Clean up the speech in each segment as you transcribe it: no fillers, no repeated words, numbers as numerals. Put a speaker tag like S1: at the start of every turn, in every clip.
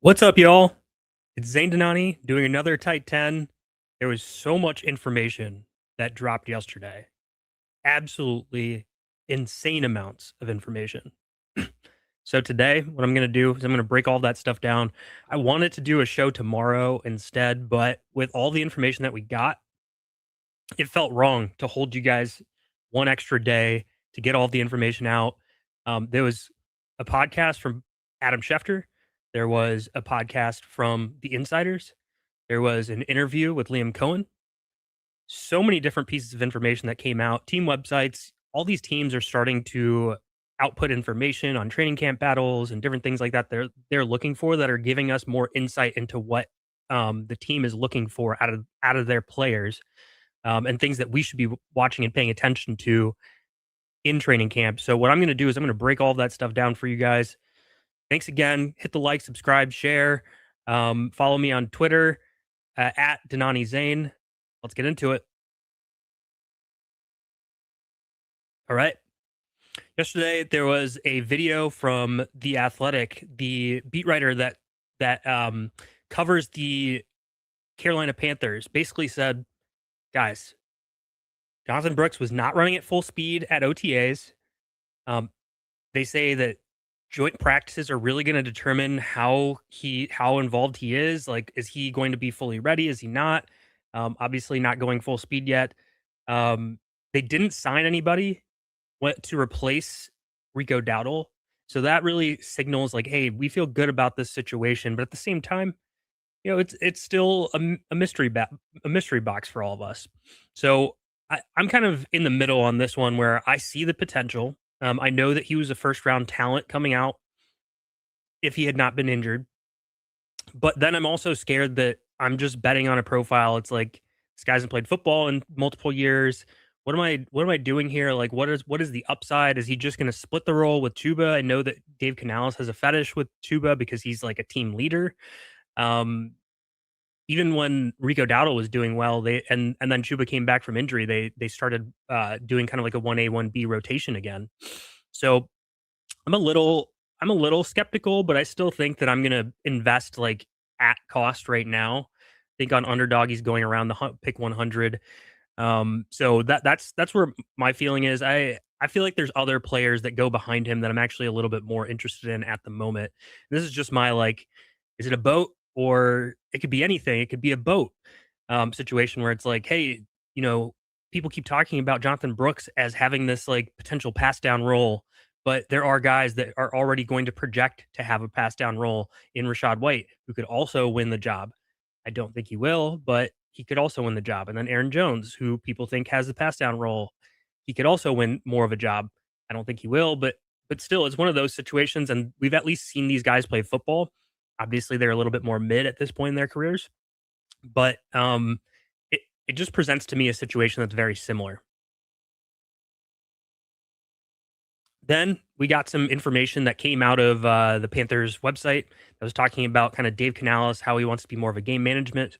S1: What's up, y'all? It's Zane Donani doing another Tight 10. There was so much information that dropped yesterday. Absolutely insane amounts of information. So today, what I'm going to do is I'm going to break all that stuff down. I wanted to do a show tomorrow instead, but with all the information that we got, it felt wrong to hold you guys one extra day to get all the information out. There was a podcast from Adam Schefter. There was a podcast from The Insiders. There was an interview with Liam Coen. So many different pieces of information that came out. Team websites, all these teams are starting to output information on training camp battles and different things like that. They're looking for that are giving us more insight into what the team is looking for out of their players, and things that we should be watching and paying attention to in training camp. So what I'm going to do is I'm going to break all that stuff down for you guys. Thanks again. Hit the like, subscribe, share. Follow me on Twitter at Donani Zane. Let's get into it. All right. Yesterday there was a video from The Athletic, the beat writer that covers the Carolina Panthers. Basically said, guys, Jonathan Brooks was not running at full speed at OTAs. Um, they say that joint practices are really going to determine how involved he is. Like, is he going to be fully ready? Is he not? Obviously, not going full speed yet. Um, they didn't sign anybody to replace Rico Dowdle, so that really signals like, hey, we feel good about this situation. But at the same time, it's still a a mystery box for all of us. So I'm kind of in the middle on this one where I see the potential. I know that he was a first round talent coming out if he had not been injured, but then I'm also scared that I'm just betting on a profile. It's like this guy hasn't played football in multiple years. What am I doing here? Like what is the upside? Is he just going to split the role with Chuba? I know that Dave Canales has a fetish with Chuba because he's like a team leader. Um, Even when Rico Dowdle was doing well, and then Chuba came back from injury, they started doing kind of like a 1A 1B rotation again. So I'm a little I'm a little skeptical, but I still think that I'm gonna invest like at cost right now. I think on underdog he's going around the pick 100. So that's where my feeling is. I feel like there's other players that go behind him that I'm actually a little bit more interested in at the moment. This is just my like, is it a boat or it could be anything? It could be a boat situation where it's like, hey, you know, people keep talking about Jonathan Brooks as having this like potential pass down role, but there are guys that are already going to project to have a pass down role in Rashad White, who could also win the job. I don't think he will, but he could also win the job. And then Aaron Jones, who people think has the pass down role, he could also win more of a job. I don't think he will, but still, it's one of those situations. And we've at least seen these guys play football. Obviously, they're a little bit more mid at this point in their careers, but it just presents to me a situation that's very similar. Then we got some information that came out of the Panthers website that was talking about kind of Dave Canales, how he wants to be more of a game management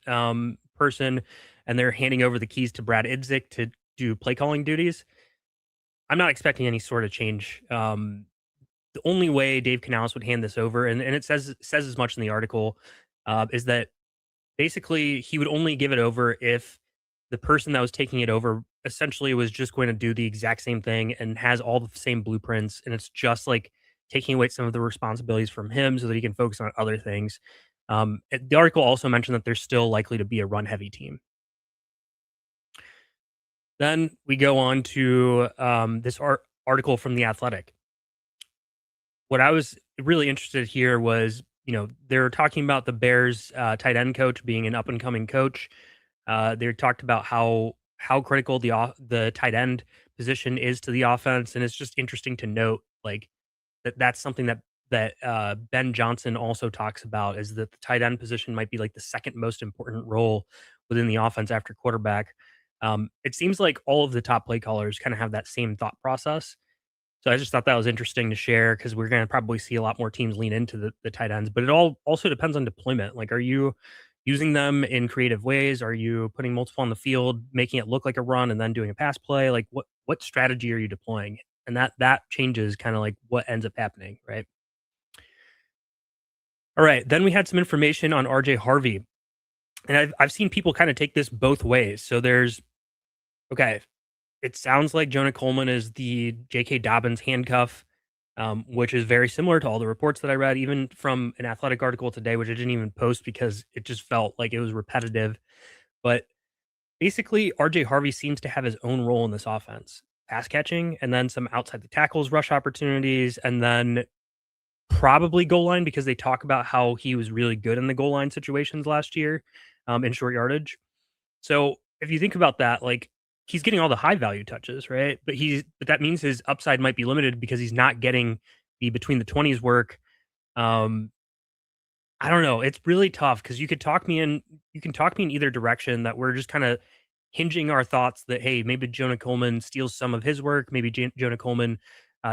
S1: person, and they're handing over the keys to Brad Idzik to do play calling duties. I'm not expecting any sort of change. The only way Dave Canales would hand this over, and it says as much in the article, is that basically he would only give it over if the person that was taking it over essentially was just going to do the exact same thing and has all the same blueprints, and it's just like taking away some of the responsibilities from him so that he can focus on other things. The article also mentioned that there's still likely to be a run heavy team. Then we go on to this article from the Athletic. What I was really interested here was, they're talking about the Bears tight end coach being an up and coming coach. They talked about how critical the tight end position is to the offense, and it's just interesting to note like that's something that Ben Johnson also talks about, is that the tight end position might be like the second most important role within the offense after quarterback. It seems like all of the top play callers kind of have that same thought process. So I just thought that was interesting to share because we're going to probably see a lot more teams lean into the tight ends, but it all also depends on deployment. Like, are you using them in creative ways? Are you putting multiple on the field, making it look like a run and then doing a pass play? Like what strategy are you deploying? And that changes kind of like what ends up happening, right? All right, then we had some information on RJ Harvey, and I've seen people kind of take this both ways. So there's okay, it sounds like Jonah Coleman is the J.K. Dobbins handcuff, which is very similar to all the reports that I read, even from an athletic article today, which I didn't even post because it just felt like it was repetitive. But basically, RJ Harvey seems to have his own role in this offense, pass catching, and then some outside the tackles, rush opportunities, and then probably goal line because they talk about how he was really good in the goal line situations last year in short yardage. So if you think about that, like he's getting all the high value touches, right? But that means his upside might be limited because he's not getting the between the 20s work. Um, I don't know. It's really tough because you can talk me in either direction that we're just kind of hinging our thoughts that, hey, maybe Jonah Coleman steals some of his work. Maybe Jonah Coleman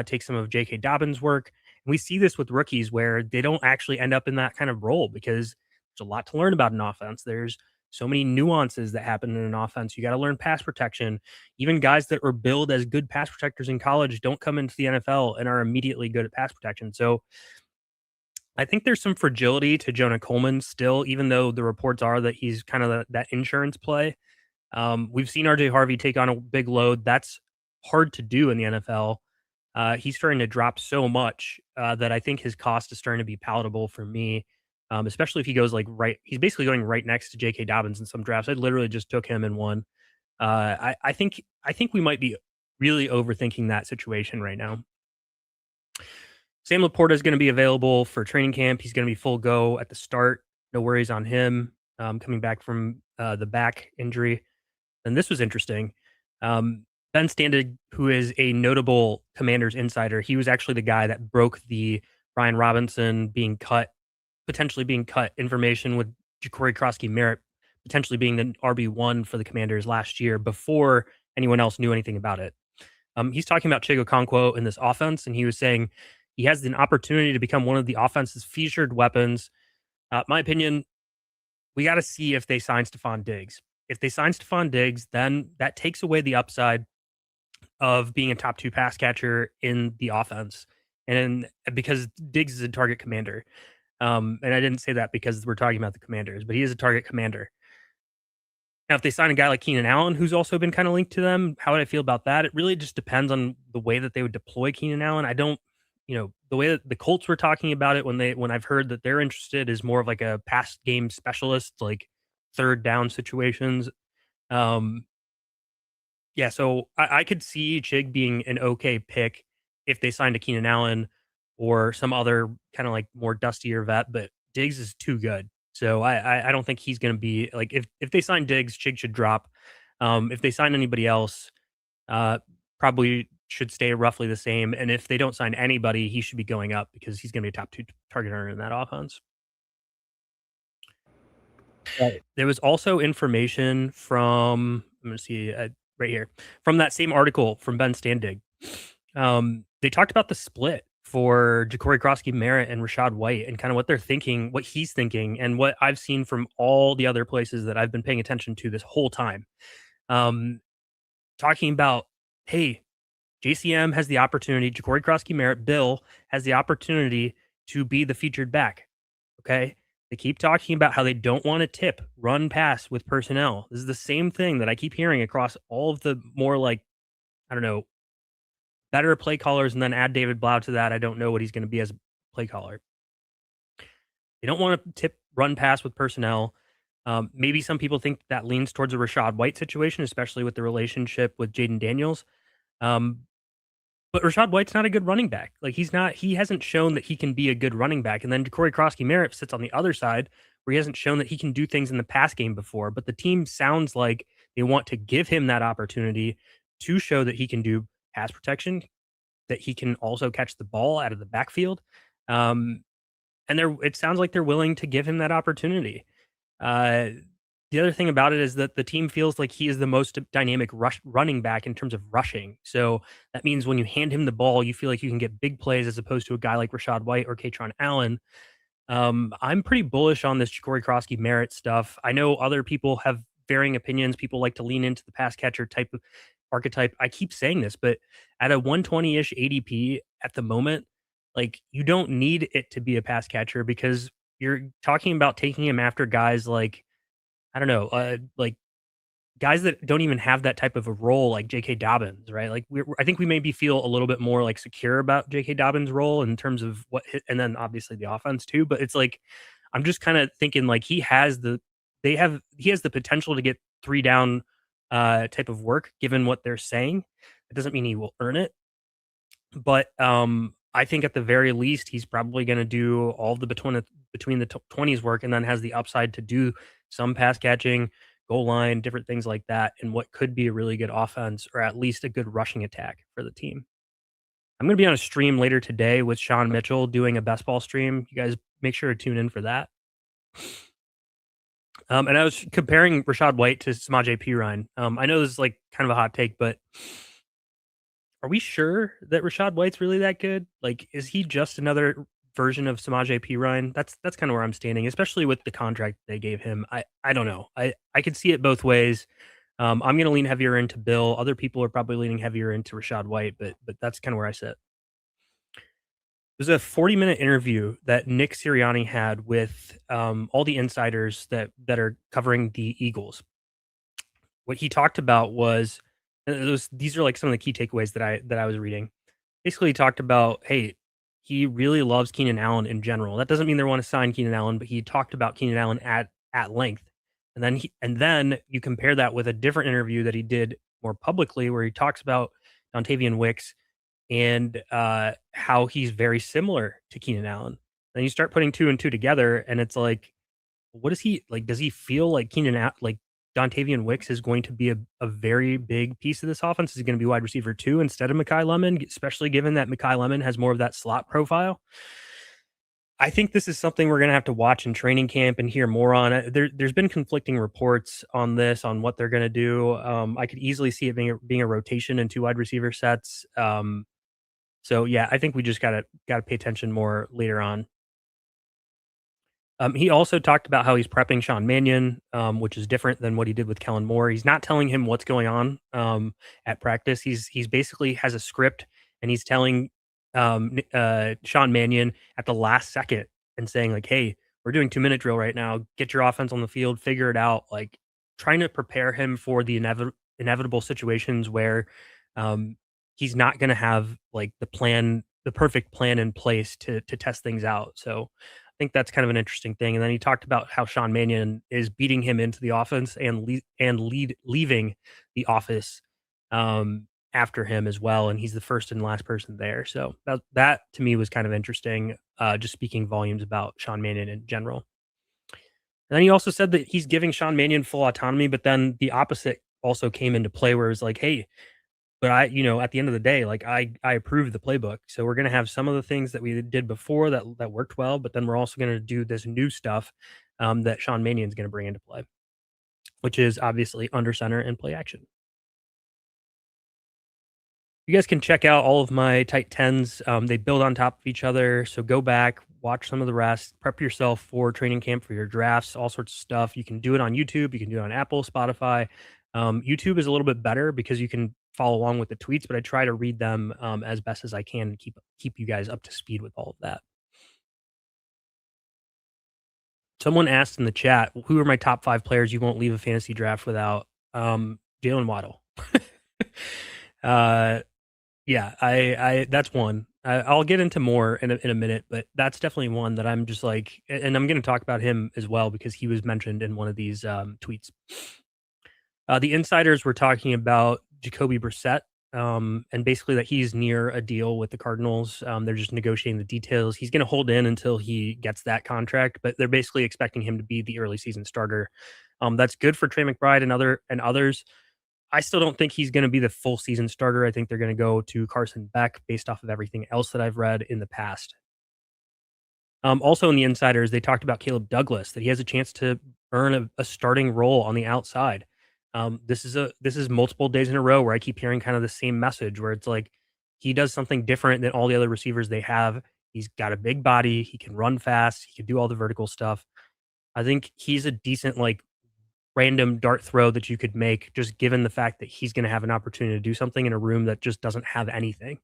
S1: takes some of J.K. Dobbins' work. And we see this with rookies where they don't actually end up in that kind of role because there's a lot to learn about an offense. There's so many nuances that happen in an offense. You got to learn pass protection. Even guys that were billed as good pass protectors in college don't come into the NFL and are immediately good at pass protection. So I think there's some fragility to Jonah Coleman still, even though the reports are that he's kind of that insurance play. We've seen RJ Harvey take on a big load. That's hard to do in the NFL. He's starting to drop so much that I think his cost is starting to be palatable for me, especially if he goes like right. He's basically going right next to J.K. Dobbins in some drafts. I literally just took him in one. I think we might be really overthinking that situation right now. Sam Laporta is going to be available for training camp. He's going to be full go at the start. No worries on him coming back from the back injury. And this was interesting. Ben Standig, who is a notable Commanders insider, he was actually the guy that broke the Brian Robinson potentially being cut information with Ja'Cory Krosky Merritt potentially being the RB1 for the Commanders last year before anyone else knew anything about it. He's talking about Chigo Okonkwo in this offense, and he was saying he has an opportunity to become one of the offense's featured weapons. My opinion, we got to see if they sign Stephon Diggs. If they sign Stephon Diggs, then that takes away the upside of being a top two pass catcher in the offense. And because Diggs is a target commander. And I didn't say that because we're talking about the Commanders, but he is a target commander. Now, if they sign a guy like Keenan Allen, who's also been kind of linked to them, how would I feel about that? It really just depends on the way that they would deploy Keenan Allen. I don't, the way that the Colts were talking about it when I've heard that they're interested is more of like a pass game specialist, like third down situations. Um, yeah, so I could see Chig being an okay pick if they signed a Keenan Allen or some other kind of like more dustier vet, but Diggs is too good. So I don't think he's going to be like if they sign Diggs, Chig should drop. If they sign anybody else, uh, probably should stay roughly the same. And if they don't sign anybody, he should be going up because he's going to be a top two target earner in that offense. Right. There was also information from I'm going to see right here from that same article from Ben Standig. They talked about the split for Ja'Cory Krosky Merritt and Rashad White and kind of what they're thinking, what he's thinking, and what I've seen from all the other places that I've been paying attention to this whole time. Um, Talking about, hey, JCM has the opportunity, Ja'Cory Krosky Merritt, Bill has the opportunity to be the featured back. Okay. They keep talking about how they don't want to tip run pass with personnel. This is the same thing that I keep hearing across all of the more like, I don't know, better play callers. And then add David Blau to that. I don't know what he's going to be as a play caller. They don't want to tip run pass with personnel. Maybe some people think that leans towards a Rashad White situation, especially with the relationship with Jaden Daniels. Um, But Rashad White's not a good running back. Like he hasn't shown that he can be a good running back. And then Corey Krosky Merritt sits on the other side where he hasn't shown that he can do things in the pass game before. But the team sounds like they want to give him that opportunity to show that he can do pass protection, that he can also catch the ball out of the backfield. Um, and it sounds like they're willing to give him that opportunity. Uh, the other thing about it is that the team feels like he is the most dynamic running back in terms of rushing. So that means when you hand him the ball, you feel like you can get big plays as opposed to a guy like Rashad White or Katron Allen. I'm pretty bullish on this Ja'Cory Krosky Merritt stuff. I know other people have varying opinions. People like to lean into the pass catcher type of archetype. I keep saying this, but at a 120-ish ADP at the moment, like you don't need it to be a pass catcher because you're talking about taking him after guys like, I don't know, like guys that don't even have that type of a role like J.K. Dobbins, right? Like I think we maybe feel a little bit more like secure about J.K. Dobbins' role in terms of and then obviously the offense too. But it's like I'm just kind of thinking like he has the potential to get three down type of work given what they're saying. It doesn't mean he will earn it, but I think at the very least he's probably going to do all the between the 20s work and then has the upside to do some pass catching, goal line, different things like that, and what could be a really good offense or at least a good rushing attack for the team. I'm going to be on a stream later today with Sean Mitchell doing a best ball stream. You guys make sure to tune in for that. And I was comparing Rashad White to Samaje Perine. I know this is like kind of a hot take, but are we sure that Rashad White's really that good? Like, is he just another version of Samaje Perine? That's kind of where I'm standing, especially with the contract they gave him. I don't know. I could see it both ways. I'm going to lean heavier into Bill. Other people are probably leaning heavier into Rashad White, but that's kind of where I sit. There's a 40-minute interview that Nick Sirianni had with all the insiders that are covering the Eagles. What he talked about was these are like some of the key takeaways that I was reading. Basically, he talked about, hey, he really loves Keenan Allen in general. That doesn't mean they want to sign Keenan Allen, but he talked about Keenan Allen at length. And then you compare that with a different interview that he did more publicly, where he talks about Dontavian Wicks and how he's very similar to Keenan Allen. Then you start putting two and two together, and it's like, what is he like? Does he feel like like Dontavian Wicks is going to be a very big piece of this offense? Is he going to be wide receiver two instead of Mekhi Lemon, especially given that Mekhi Lemon has more of that slot profile? I think this is something we're going to have to watch in training camp and hear more on it. There's been conflicting reports on this, on what they're going to do. I could easily see it being a rotation in two wide receiver sets. So yeah, I think we just gotta pay attention more later on. He also talked about how he's prepping Sean Mannion, which is different than what he did with Kellen Moore. He's not telling him what's going on at practice. He's basically has a script and he's telling Sean Mannion at the last second and saying like, "Hey, we're doing 2 minute drill right now. Get your offense on the field, figure it out." Like trying to prepare him for the inevitable situations where um, he's not going to have like the perfect plan in place to test things out. So think that's kind of an interesting thing. And then he talked about how Sean Mannion is beating him into the offense and leaving the office after him as well. And he's the first and last person there. So that to me was kind of interesting. Just speaking volumes about Sean Mannion in general. And then he also said that he's giving Sean Mannion full autonomy, but then the opposite also came into play where it's like, hey, but at the end of the day, like I approve the playbook. So we're gonna have some of the things that we did before that worked well, but then we're also gonna do this new stuff that Sean Mannion's gonna bring into play, which is obviously under center and play action. You guys can check out all of my tight tens. They build on top of each other. So go back, watch some of the rest, prep yourself for training camp for your drafts, all sorts of stuff. You can do it on YouTube. You can do it on Apple, Spotify. YouTube is a little bit better because you can follow along with the tweets, but I try to read them as best as I can and keep you guys up to speed with all of that. Someone asked in the chat, "Who are my top 5 players you won't leave a fantasy draft without?" Jalen Waddle. uh, Yeah, I that's one. I'll get into more in a minute, but that's definitely one that I'm just like, and I'm going to talk about him as well because he was mentioned in one of these tweets. The insiders were talking about Jacoby Brissett, and basically that he's near a deal with the Cardinals. They're just negotiating the details. He's going to hold in until he gets that contract, but they're basically expecting him to be the early season starter. That's good for Trey McBride and others. I still don't think he's going to be the full season starter. I think they're going to go to Carson Beck based off of everything else that I've read in the past. Also, in the insiders, they talked about Caleb Douglas, that he has a chance to earn a starting role on the outside. This is multiple days in a row where I keep hearing kind of the same message, where it's like he does something different than all the other receivers they have. He's got a big body. He can run fast. He can do all the vertical stuff. I think he's a decent like random dart throw that you could make, just given the fact that he's going to have an opportunity to do something in a room that just doesn't have anything.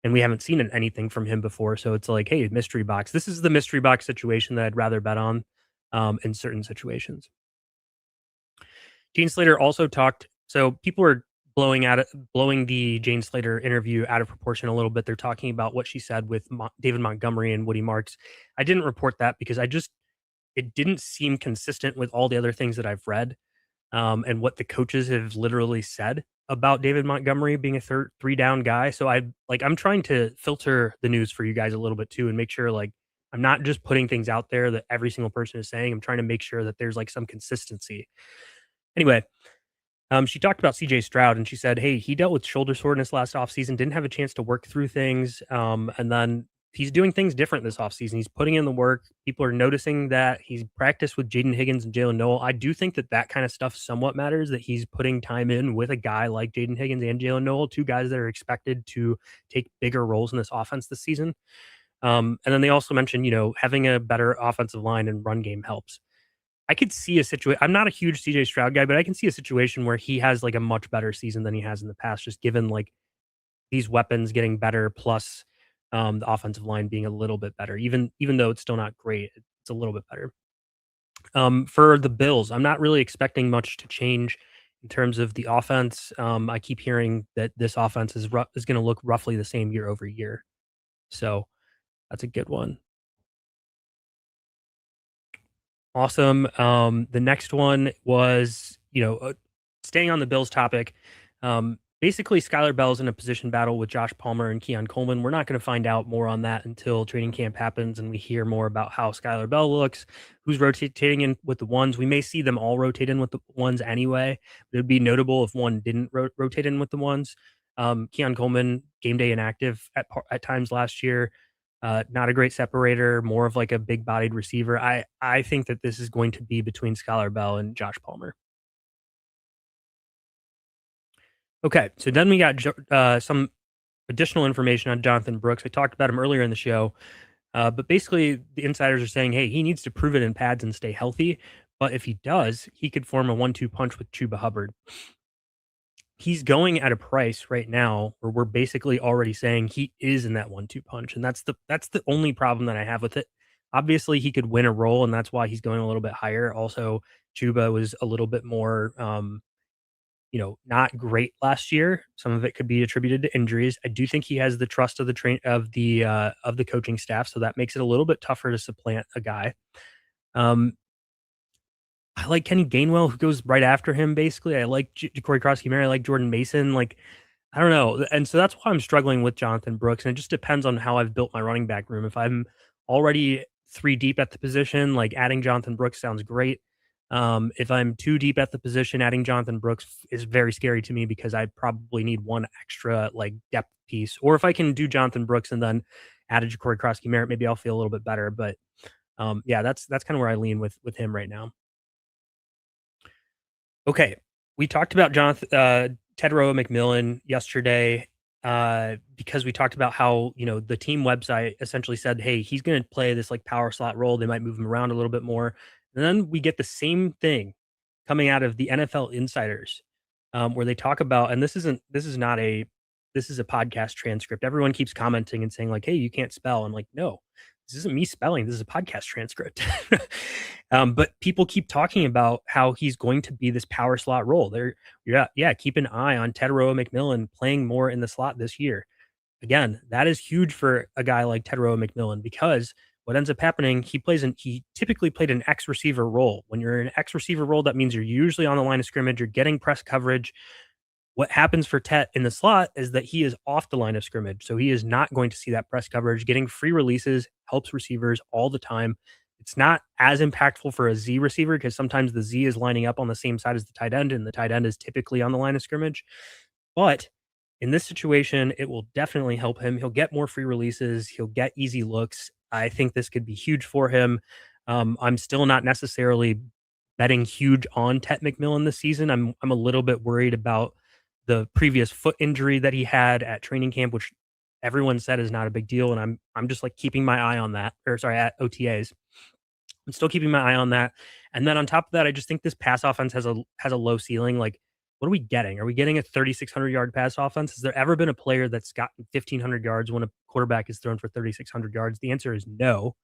S1: and we haven't seen anything from him before. So it's like, hey, mystery box. This is the mystery box situation that I'd rather bet on in certain situations. Gene Slater also talked. So people are blowing the Jane Slater interview out of proportion a little bit. They're talking about what she said with David Montgomery and Woody Marks. I didn't report that because it didn't seem consistent with all the other things that I've read, and what the coaches have literally said about David Montgomery being a three down guy. So I'm trying to filter the news for you guys a little bit too and make sure like I'm not just putting things out there that every single person is saying. I'm trying to make sure that there's like some consistency. Anyway, she talked about CJ Stroud and she said, hey, he dealt with shoulder soreness last offseason, didn't have a chance to work through things. And then he's doing things different this offseason. He's putting in the work. People are noticing that he's practiced with Jaden Higgins and Jalen Noel. I do think that that kind of stuff somewhat matters, that he's putting time in with a guy like Jaden Higgins and Jalen Noel, two guys that are expected to take bigger roles in this offense this season. And then they also mentioned, having a better offensive line and run game helps. I could see a situation. I'm not a huge CJ Stroud guy, but I can see a situation where he has like a much better season than he has in the past, just given like these weapons getting better, plus the offensive line being a little bit better. Even though it's still not great, it's a little bit better. For the Bills, I'm not really expecting much to change in terms of the offense. I keep hearing that this offense is going to look roughly the same year over year, so that's a good one. Awesome. The next one was, staying on the Bills topic. Basically, Skylar Bell's in a position battle with Josh Palmer and Keon Coleman. We're not going to find out more on that until training camp happens and we hear more about how Skylar Bell looks, who's rotating in with the ones. We may see them all rotate in with the ones anyway. It would be notable if one didn't rotate in with the ones. Keon Coleman, game day inactive at times last year. Not a great separator, more of like a big bodied receiver. I think that this is going to be between Skylar Bell and Josh Palmer. Okay, so then we got some additional information on Jonathan Brooks. I talked about him earlier in the show, but basically the insiders are saying, hey, he needs to prove it in pads and stay healthy. But if he does, he could form a 1-2 punch with Chuba Hubbard. He's going at a price right now where we're basically already saying he is in that 1-2 punch, and that's the only problem that I have with it. Obviously, he could win a role, and that's why he's going a little bit higher. Also, Chuba was a little bit more, not great last year. Some of it could be attributed to injuries. I do think he has the trust of the coaching staff, so that makes it a little bit tougher to supplant a guy. Um, I like Kenny Gainwell, who goes right after him, basically. I like Corey Krosky-Mary. I like Jordan Mason. Like, I don't know. And so that's why I'm struggling with Jonathan Brooks. And it just depends on how I've built my running back room. If I'm already three deep at the position, like adding Jonathan Brooks sounds great. If I'm too deep at the position, adding Jonathan Brooks is very scary to me because I probably need one extra like depth piece. Or if I can do Jonathan Brooks and then add a Corey Krosky-Merritt, maybe I'll feel a little bit better. But yeah, that's kind of where I lean with him right now. Okay, we talked about Ted Rowe McMillan yesterday, because we talked about how the team website essentially said, "Hey, he's going to play this like power slot role. They might move him around a little bit more." And then we get the same thing coming out of the NFL insiders, where they talk about, and this is a podcast transcript. Everyone keeps commenting and saying like, "Hey, you can't spell." I'm like, no, this isn't me spelling. This is a podcast transcript. But people keep talking about how he's going to be this power slot role. Yeah. Keep an eye on Ted Rowe McMillan playing more in the slot this year. Again, that is huge for a guy like Ted Rowe McMillan because what ends up happening, he typically played an X receiver role. When you're in an X receiver role, that means you're usually on the line of scrimmage, you're getting press coverage. What happens for Tet in the slot is that he is off the line of scrimmage. So he is not going to see that press coverage. Getting free releases helps receivers all the time. It's not as impactful for a Z receiver because sometimes the Z is lining up on the same side as the tight end, and the tight end is typically on the line of scrimmage. But in this situation, it will definitely help him. He'll get more free releases. He'll get easy looks. I think this could be huge for him. I'm still not necessarily betting huge on Tet McMillan this season. I'm a little bit worried about the previous foot injury that he had at training camp, which everyone said is not a big deal. And I'm just like keeping my eye on that, or sorry, at OTAs. I'm still keeping my eye on that. And then on top of that, I just think this pass offense has a low ceiling. Like what are we getting? Are we getting a 3,600-yard pass offense? Has there ever been a player that's gotten 1,500 yards when a quarterback is thrown for 3,600 yards? The answer is no.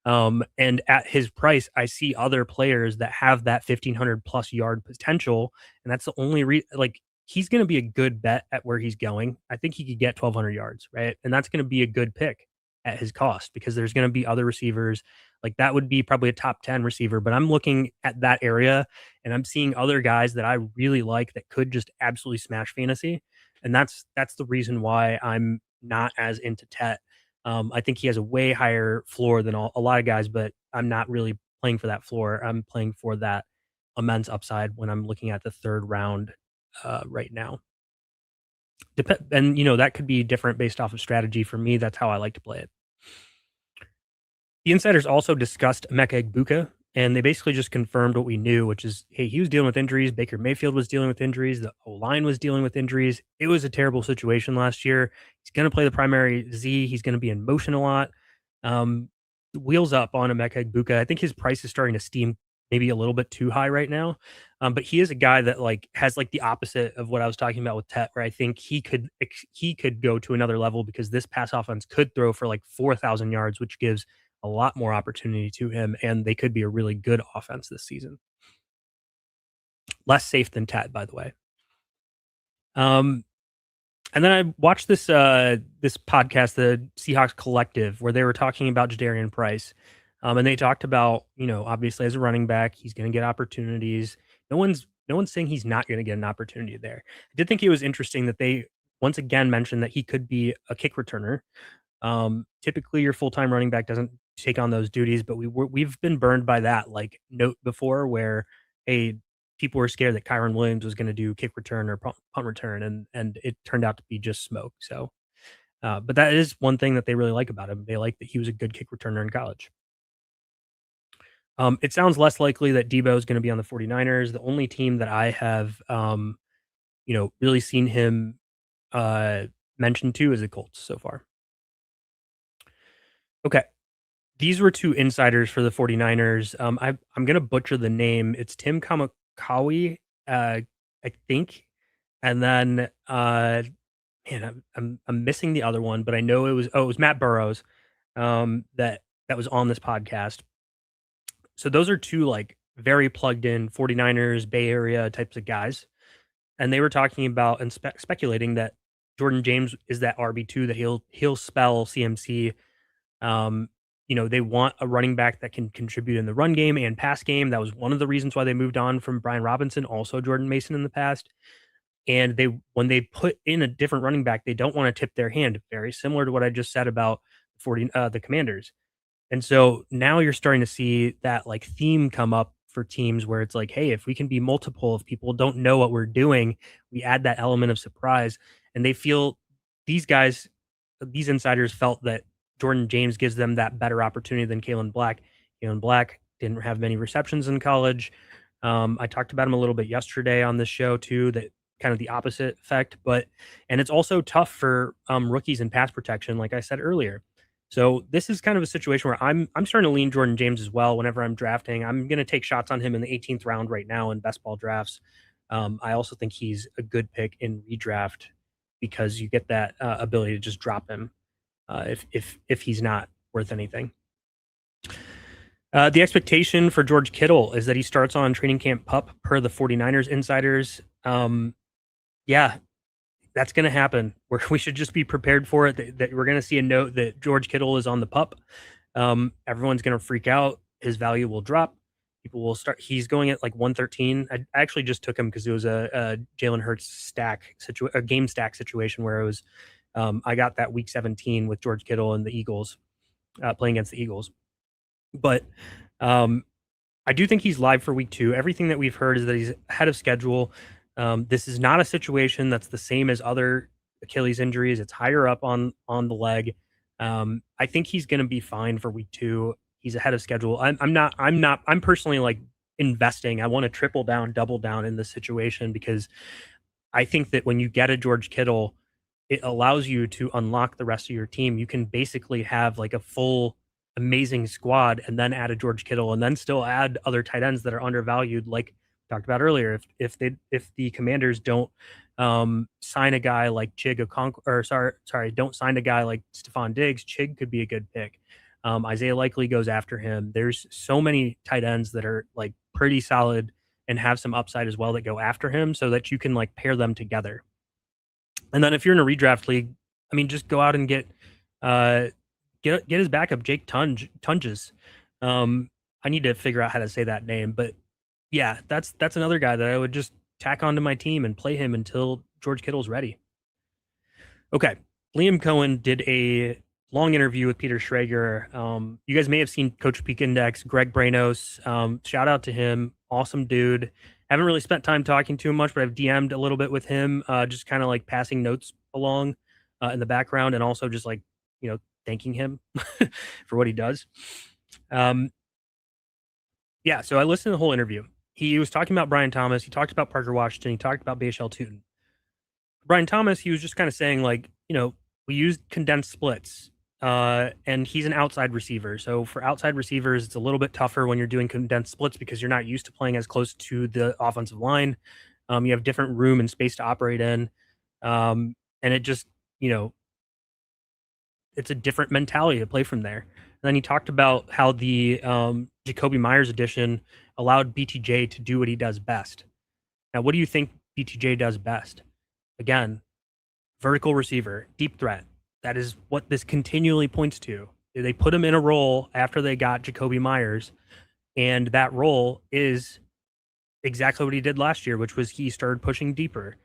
S1: And at his price, I see other players that have that 1,500 plus yard potential, and that's the only like he's going to be a good bet at where he's going. I think he could get 1,200 yards, right? And that's going to be a good pick at his cost because there's going to be other receivers like that would be probably a top 10 receiver. But I'm looking at that area and I'm seeing other guys that I really like that could just absolutely smash fantasy, and that's the reason why I'm not as into Tet. I think he has a way higher floor than a lot of guys, but I'm not really playing for that floor. I'm playing for that immense upside when I'm looking at the third round right now. And that could be different based off of strategy. For me, that's how I like to play it. The insiders also discussed Emeka Egbuka, and they basically just confirmed what we knew, which is, hey, he was dealing with injuries. Baker Mayfield was dealing with injuries. The O line was dealing with injuries. It was a terrible situation last year. He's going to play the primary Z. He's going to be in motion a lot. Um, Wheels up on Emeka Egbuka. I think his price is starting to steam maybe a little bit too high right now. But he is a guy that like has like the opposite of what I was talking about with Tet, where I think he could go to another level because this pass offense could throw for like 4,000 yards, which gives a lot more opportunity to him, and they could be a really good offense this season. Less safe than Tat, by the way. Um, and then I watched this podcast, the Seahawks Collective, where they were talking about Jadarian Price. And they talked about, obviously as a running back, he's going to get opportunities. No one's saying he's not going to get an opportunity there. I did think it was interesting that they once again mentioned that he could be a kick returner. Typically, your full time running back doesn't take on those duties, but we've been burned by that like note before, where hey, people were scared that Kyron Williams was going to do kick return or punt return, and it turned out to be just smoke. So, but that is one thing that they really like about him. They like that he was a good kick returner in college. It sounds less likely that Debo is going to be on the 49ers. The only team that I have, really seen him uh, mentioned to is the Colts so far. Okay. These were two insiders for the 49ers. I'm gonna butcher the name. It's Tim Kamakawi, I think, and then, man, I'm missing the other one, but I know it was Matt Burrows, that was on this podcast. So those are two, like, very plugged in 49ers, Bay Area types of guys, and they were talking about and speculating that Jordan James is that RB2 that he'll spell CMC. um, they want a running back that can contribute in the run game and pass game. That was one of the reasons why they moved on from Brian Robinson, also Jordan Mason in the past. And when they put in a different running back, they don't want to tip their hand. Very similar to what I just said about the Commanders. And so now you're starting to see that like theme come up for teams where it's like, hey, if we can be multiple, if people don't know what we're doing, we add that element of surprise. And they feel these insiders felt that Jordan James gives them that better opportunity than Kalen Black. Kalen Black didn't have many receptions in college. I talked about him a little bit yesterday on this show too, that kind of the opposite effect. And it's also tough for rookies in pass protection, like I said earlier. So this is kind of a situation where I'm starting to lean Jordan James as well. Whenever I'm drafting, I'm going to take shots on him in the 18th round right now in best ball drafts. I also think he's a good pick in redraft because you get that ability to just drop him if he's not worth anything. The expectation for George Kittle is that he starts on training camp pup per the 49ers insiders. Yeah, that's going to happen. We should just be prepared for it. That we're going to see a note that George Kittle is on the pup. Everyone's going to freak out. His value will drop. People will start. He's going at like 113. I actually just took him because it was a Jalen Hurts a game stack situation where it was. I got that week 17 with George Kittle and the Eagles playing against the Eagles, but I do think he's live for week 2. Everything that we've heard is that he's ahead of schedule. This is not a situation that's the same as other Achilles injuries. It's higher up on the leg. I think he's going to be fine for week 2. He's ahead of schedule. I'm personally like investing. I want to triple down, double down in this situation because I think that when you get a George Kittle, it allows you to unlock the rest of your team. You can basically have like a full amazing squad and then add a George Kittle and then still add other tight ends that are undervalued, like talked about earlier. If the Commanders don't sign a guy like Chig Okonkwo, or don't sign a guy like Stephon Diggs, Chig could be a good pick. Isaiah Likely goes after him. There's so many tight ends that are like pretty solid and have some upside as well that go after him, so that you can like pair them together. And then if you're in a redraft league, I mean, just go out and uh, get his backup, Jake Tunges. I need to figure out how to say that name, but yeah, that's another guy that I would just tack onto my team and play him until George Kittle's ready. Okay, Liam Coen did a long interview with Peter Schrager. You guys may have seen Coach Peak Index, Greg Branos. Shout out to him, awesome dude. Haven't really spent time talking to him much, but I've DM'd a little bit with him, just kind of like passing notes along in the background, and also just like thanking him for what he does. Yeah, so I listened to the whole interview. He was talking about Brian Thomas. He talked about Parker Washington. He talked about Bashal Tutin. Brian Thomas, he was just kind of saying like, we used condensed splits, and he's an outside receiver. So for outside receivers, it's a little bit tougher when you're doing condensed splits because you're not used to playing as close to the offensive line. You have different room and space to operate in, and it just, it's a different mentality to play from there. And then he talked about how the Jacoby Myers edition allowed BTJ to do what he does best. Now, what do you think BTJ does best? Again, vertical receiver, deep threat. That is what this continually points to. They put him in a role after they got Jacoby Myers, and that role is exactly what he did last year, which was he started pushing deeper.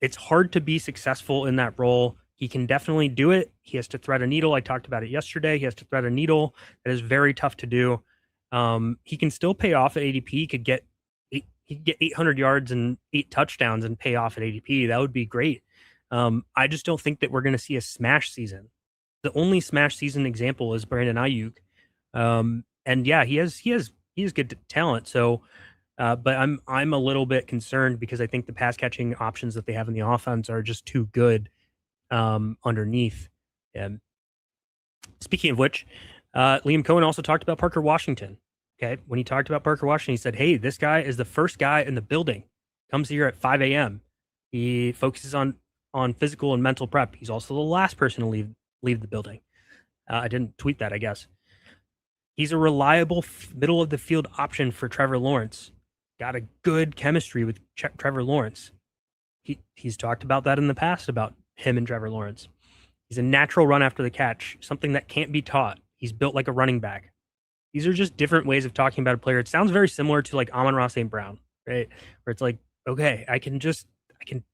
S1: It's hard to be successful in that role. He can definitely do it. He has to thread a needle. I talked about it yesterday. He has to thread a needle. That is very tough to do. He can still pay off at ADP. He could get 800 yards and 8 touchdowns and pay off at ADP. That would be great. I just don't think that we're going to see a smash season. The only smash season example is Brandon Ayuk. And yeah, he has good talent. So, but I'm a little bit concerned because I think the pass catching options that they have in the offense are just too good underneath. And speaking of which, Liam Coen also talked about Parker Washington. Okay, when he talked about Parker Washington, he said, "Hey, this guy is the first guy in the building. Comes here at 5 a.m. He focuses on physical and mental prep. He's also the last person to leave the building." I didn't tweet that, I guess. He's a reliable middle of the field option for Trevor Lawrence. Got a good chemistry with Trevor Lawrence. He's talked about that in the past about him and Trevor Lawrence. He's a natural run after the catch, something that can't be taught. He's built like a running back. These are just different ways of talking about a player. It sounds very similar to like Amon-Ra St. Brown, right? Where it's like, okay, I can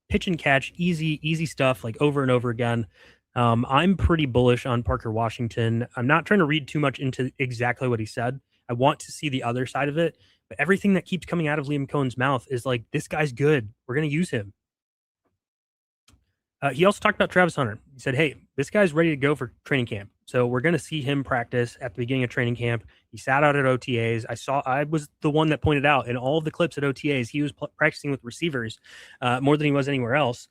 S1: pitch and catch, easy stuff, like over and over again. I'm pretty bullish on Parker Washington. I'm not trying to read too much into exactly what he said. I want to see the other side of it. But everything that keeps coming out of Liam Cohen's mouth is like, this guy's good. We're going to use him. He also talked about Travis Hunter. He said, hey, this guy's ready to go for training camp. So we're going to see him practice at the beginning of training camp. He sat out at OTAs. I was the one that pointed out in all of the clips at OTAs, he was practicing with receivers more than he was anywhere else.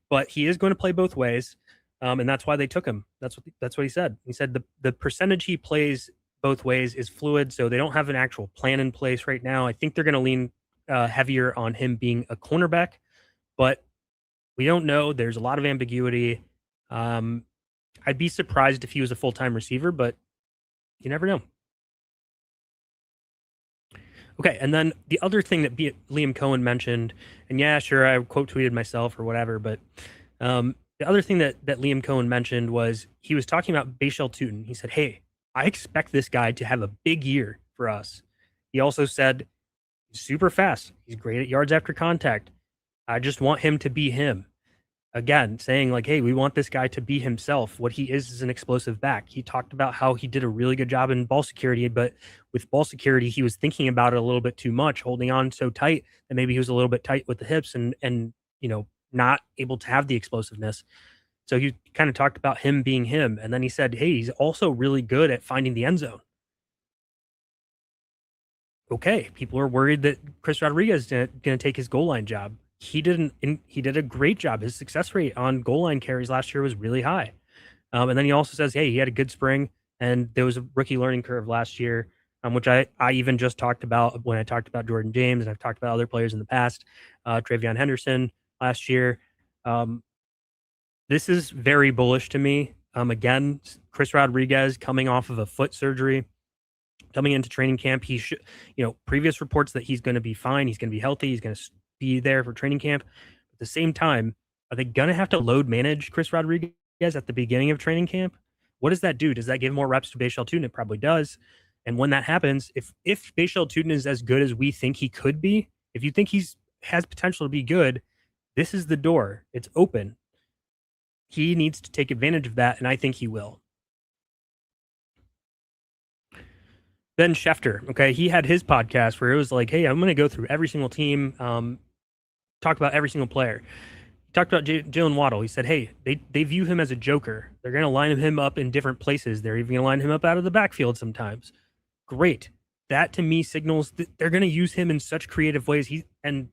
S1: But he is going to play both ways. And that's why they took him. That's what he said. He said the percentage he plays both ways is fluid. So they don't have an actual plan in place right now. I think they're going to lean heavier on him being a cornerback, but we don't know. There's a lot of ambiguity. I'd be surprised if he was a full-time receiver, but you never know. Okay, and then the other thing that Liam Coen mentioned, and yeah, sure, I quote tweeted myself or whatever, but the other thing that Liam Coen mentioned was he was talking about Bashal Tutin. He said, hey, I expect this guy to have a big year for us. He also said, he's super fast. He's great at yards after contact. I just want him to be him. Again, saying like, hey, we want this guy to be himself. What he is an explosive back. He talked about how he did a really good job in ball security, but with ball security, he was thinking about it a little bit too much, holding on so tight that maybe he was a little bit tight with the hips and not able to have the explosiveness. So he kind of talked about him being him. And then he said, hey, he's also really good at finding the end zone. Okay, people are worried that Chris Rodriguez is going to take his goal line job. He did a great job. His success rate on goal line carries last year was really high. And then he also says, hey, he had a good spring and there was a rookie learning curve last year. which I even just talked about when I talked about Jordan James, and I've talked about other players in the past, Travion Henderson last year. Um, this is very bullish to me. Again, Chris Rodriguez coming off of a foot surgery, coming into training camp. He should, previous reports that he's going to be fine. He's going to be healthy. He's going to be there for training camp. At the same time, are they going to have to load manage Chris Rodriguez at the beginning of training camp? What does that do? Does that give more reps to Bashal Tutin? It probably does. And when that happens, if Bashal Tutin is as good as we think he could be, if you think has potential to be good, this is the door. It's open. He needs to take advantage of that, and I think he will. Ben Schefter, okay, he had his podcast where it was like, hey, I'm going to go through every single team, talk about every single player. He talked about Jalen Waddle. He said, hey, they view him as a joker. They're going to line him up in different places. They're even going to line him up out of the backfield sometimes. Great. That to me signals that they're going to use him in such creative ways. And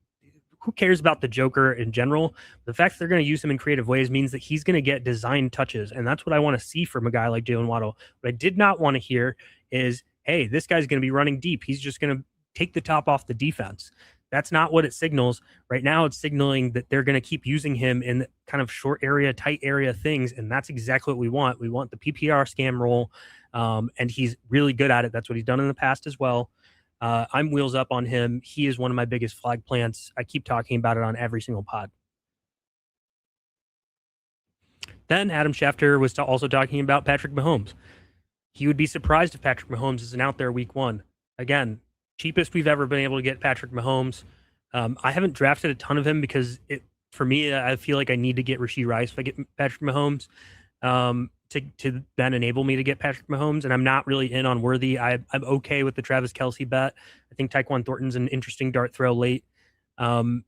S1: who cares about the joker in general? The fact that they're going to use him in creative ways means that he's going to get design touches. And that's what I want to see from a guy like Jalen Waddle. What I did not want to hear is, hey, this guy's going to be running deep. He's just going to take the top off the defense. That's not what it signals. Right now, it's signaling that they're going to keep using him in kind of short area, tight area things. And that's exactly what we want. We want the PPR scam role. And he's really good at it. That's what he's done in the past as well. I'm wheels up on him. He is one of my biggest flag plants. I keep talking about it on every single pod. Then Adam Schefter was also talking about Patrick Mahomes. He would be surprised if Patrick Mahomes isn't out there week one. Again, cheapest we've ever been able to get Patrick Mahomes. I haven't drafted a ton of him because for me, I feel like I need to get Rashee Rice if I get Patrick Mahomes to then enable me to get Patrick Mahomes. And I'm not really in on Worthy. I'm okay with the Travis Kelce bet. I think Tyquan Thornton's an interesting dart throw late. So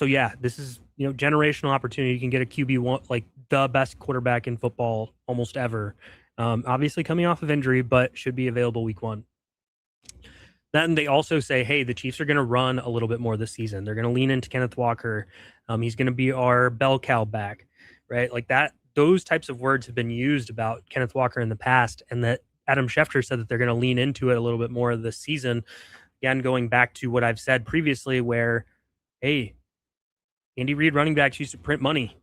S1: yeah, this is generational opportunity. You can get a QB1, like the best quarterback in football almost ever. Obviously coming off of injury, but should be available week one. Then they also say, hey, the Chiefs are going to run a little bit more this season. They're going to lean into Kenneth Walker. He's going to be our bell cow back, right? Like that. Those types of words have been used about Kenneth Walker in the past, and that Adam Schefter said that they're going to lean into it a little bit more this season. Again, going back to what I've said previously, where, hey, Andy Reid running backs used to print money.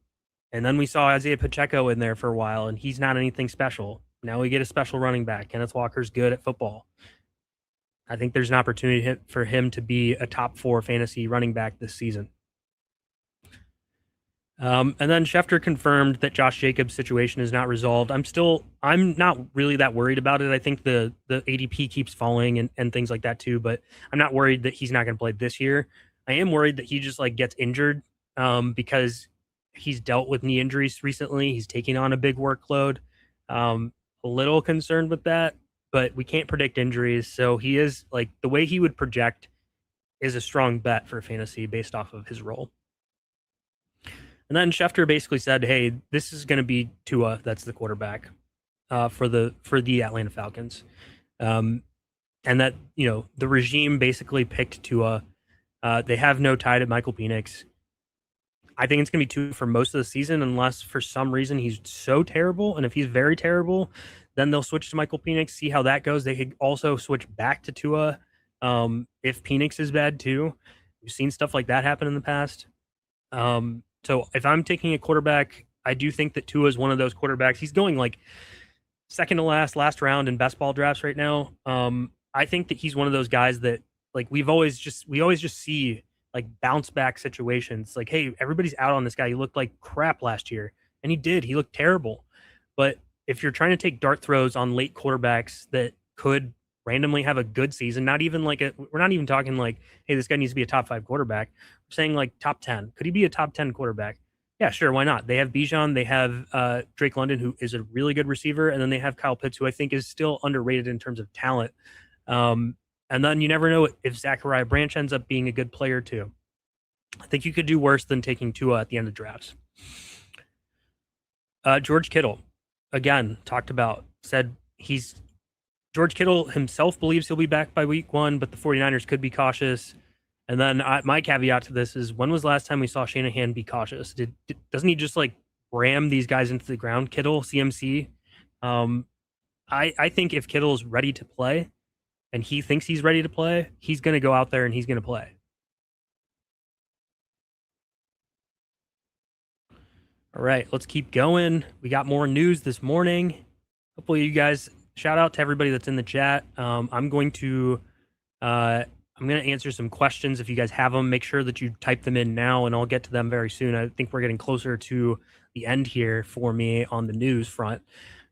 S1: And then we saw Isaiah Pacheco in there for a while, and he's not anything special. Now we get a special running back. Kenneth Walker's good at football. I think there's an opportunity for him to be a top 4 fantasy running back this season. And then Schefter confirmed that Josh Jacobs' situation is not resolved. I'm not really that worried about it. I think the ADP keeps falling and things like that too, but I'm not worried that he's not going to play this year. I am worried that he just gets injured because he's dealt with knee injuries recently. He's taking on a big workload. A little concerned with that, but we can't predict injuries. So he is the way he would project is a strong bet for fantasy based off of his role. And then Schefter basically said, hey, this is going to be Tua. That's the quarterback for the Atlanta Falcons. And that, the regime basically picked Tua. They have no tie to Michael Penix. I think it's going to be Tua for most of the season, unless for some reason he's so terrible. And if he's very terrible, then they'll switch to Michael Penix, see how that goes. They could also switch back to Tua if Penix is bad too. We've seen stuff like that happen in the past. So if I'm taking a quarterback, I do think that Tua is one of those quarterbacks. He's going second to last round in best ball drafts right now. I think that he's one of those guys that we always just see bounce back situations. Hey, everybody's out on this guy. He looked like crap last year, and he did. He looked terrible. But if you're trying to take dart throws on late quarterbacks that could randomly have a good season, we're not even talking hey, this guy needs to be a top 5 quarterback. We're saying top 10. Could he be a top 10 quarterback? Yeah, sure. Why not? They have Bijan. They have Drake London, who is a really good receiver. And then they have Kyle Pitts, who I think is still underrated in terms of talent. And then you never know if Zachariah Branch ends up being a good player too. I think you could do worse than taking Tua at the end of drafts. George Kittle, again, said George Kittle himself believes he'll be back by week 1, but the 49ers could be cautious. And then my caveat to this is, when was the last time we saw Shanahan be cautious? Doesn't he just ram these guys into the ground? Kittle, CMC. I think if Kittle is ready to play, and he thinks he's ready to play, he's going to go out there and he's going to play. All right, let's keep going. We got more news this morning. Hopefully, you guys shout out to everybody that's in the chat. I'm going to answer some questions if you guys have them. Make sure that you type them in now, and I'll get to them very soon. I think we're getting closer to the end here for me on the news front.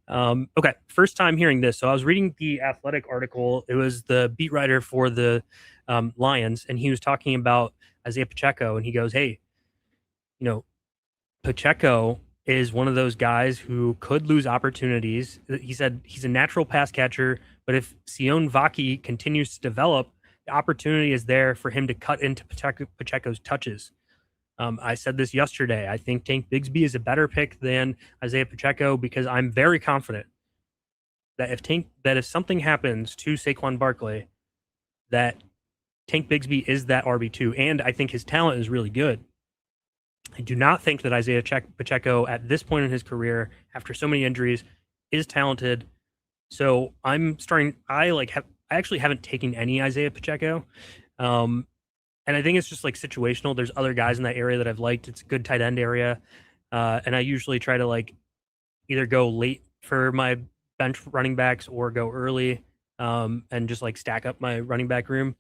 S1: Okay, first time hearing this. So I was reading the Athletic article. It was the beat writer for the Lions, and he was talking about Isaiah Pacheco, and he goes, "Hey, you know, Pacheco is one of those guys who could lose opportunities." He said he's a natural pass catcher, but if Sion Vaki continues to develop, the opportunity is there for him to cut into Pacheco's touches. I said this yesterday. I think Tank Bigsby is a better pick than Isaiah Pacheco because I'm very confident that if something happens to Saquon Barkley, that Tank Bigsby is that RB2, and I think his talent is really good. I do not think that Isaiah Pacheco at this point in his career, after so many injuries, is talented. So I'm starting. I actually haven't taken any Isaiah Pacheco. And I think it's just like situational. There's other guys in that area that I've liked. It's a good tight end area. And I usually try to like either go late for my bench running backs or go early and just like stack up my running back room.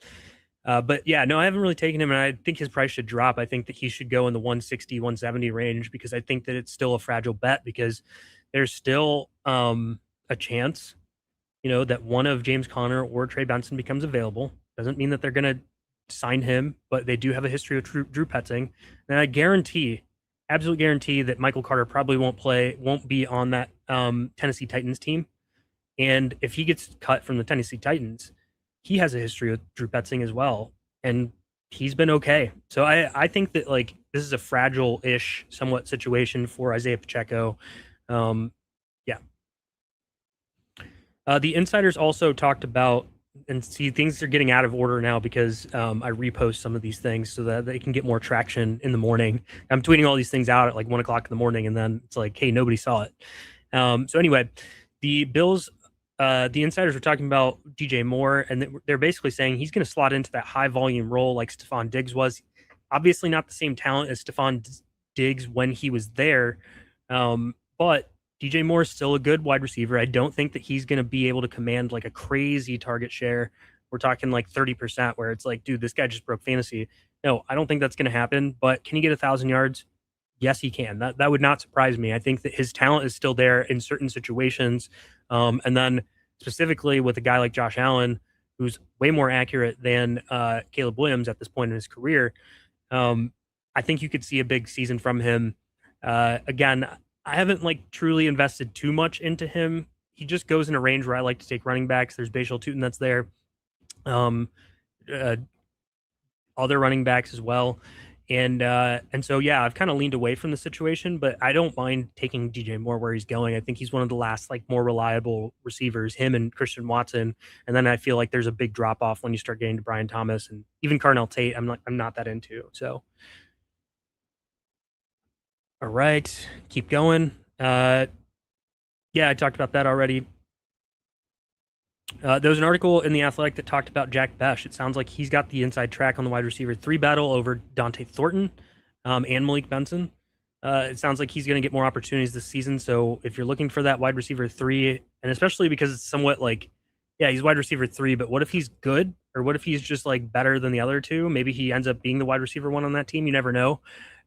S1: But yeah, no, I haven't really taken him, and I think his price should drop. I think that he should go in the 160, 170 range because I think that it's still a fragile bet because there's still a chance, that one of James Conner or Trey Benson becomes available. Doesn't mean that they're going to sign him, but they do have a history of Drew Petzing. And I absolute guarantee that Michael Carter probably won't be on that Tennessee Titans team. And if he gets cut from the Tennessee Titans, he has a history with Drew Petzing as well. And he's been okay. So I think that like this is a fragile-ish somewhat situation for Isaiah Pacheco. Yeah. The insiders also talked about, and see, things are getting out of order now because I repost some of these things so that they can get more traction in the morning. I'm tweeting all these things out at like 1 o'clock in the morning, and then it's like, hey, nobody saw it. So anyway, the Bills, the insiders were talking about DJ Moore, and they're basically saying he's going to slot into that high volume role like Stephon Diggs was. Obviously not the same talent as Stephon Diggs when he was there, but DJ Moore is still a good wide receiver. I don't think that he's going to be able to command like a crazy target share. We're talking like 30%, where it's like, dude, this guy just broke fantasy. No, I don't think that's going to happen. But can he get 1,000 yards? Yes, he can. That would not surprise me. I think that his talent is still there in certain situations. And then specifically with a guy like Josh Allen, who's way more accurate than Caleb Williams at this point in his career, I think you could see a big season from him. Again, I haven't like truly invested too much into him. He just goes in a range where I like to take running backs. There's Bashal Tutin that's there. Other running backs as well. And so, yeah, I've kind of leaned away from the situation, but I don't mind taking DJ Moore where he's going. I think he's one of the last like more reliable receivers, him and Christian Watson. And then I feel like there's a big drop off when you start getting to Brian Thomas and even Carnell Tate. I'm not that into. So, all right, keep going. Yeah, I talked about that already. There was an article in The Athletic that talked about Jack Besh. It sounds like he's got the inside track on the wide receiver 3 battle over Dante Thornton and Malik Benson. It sounds like he's going to get more opportunities this season. So if you're looking for that wide receiver 3, and especially because it's somewhat like, yeah, he's wide receiver 3, but what if he's good? Or what if he's just like better than the other two? Maybe he ends up being the wide receiver 1 on that team. You never know.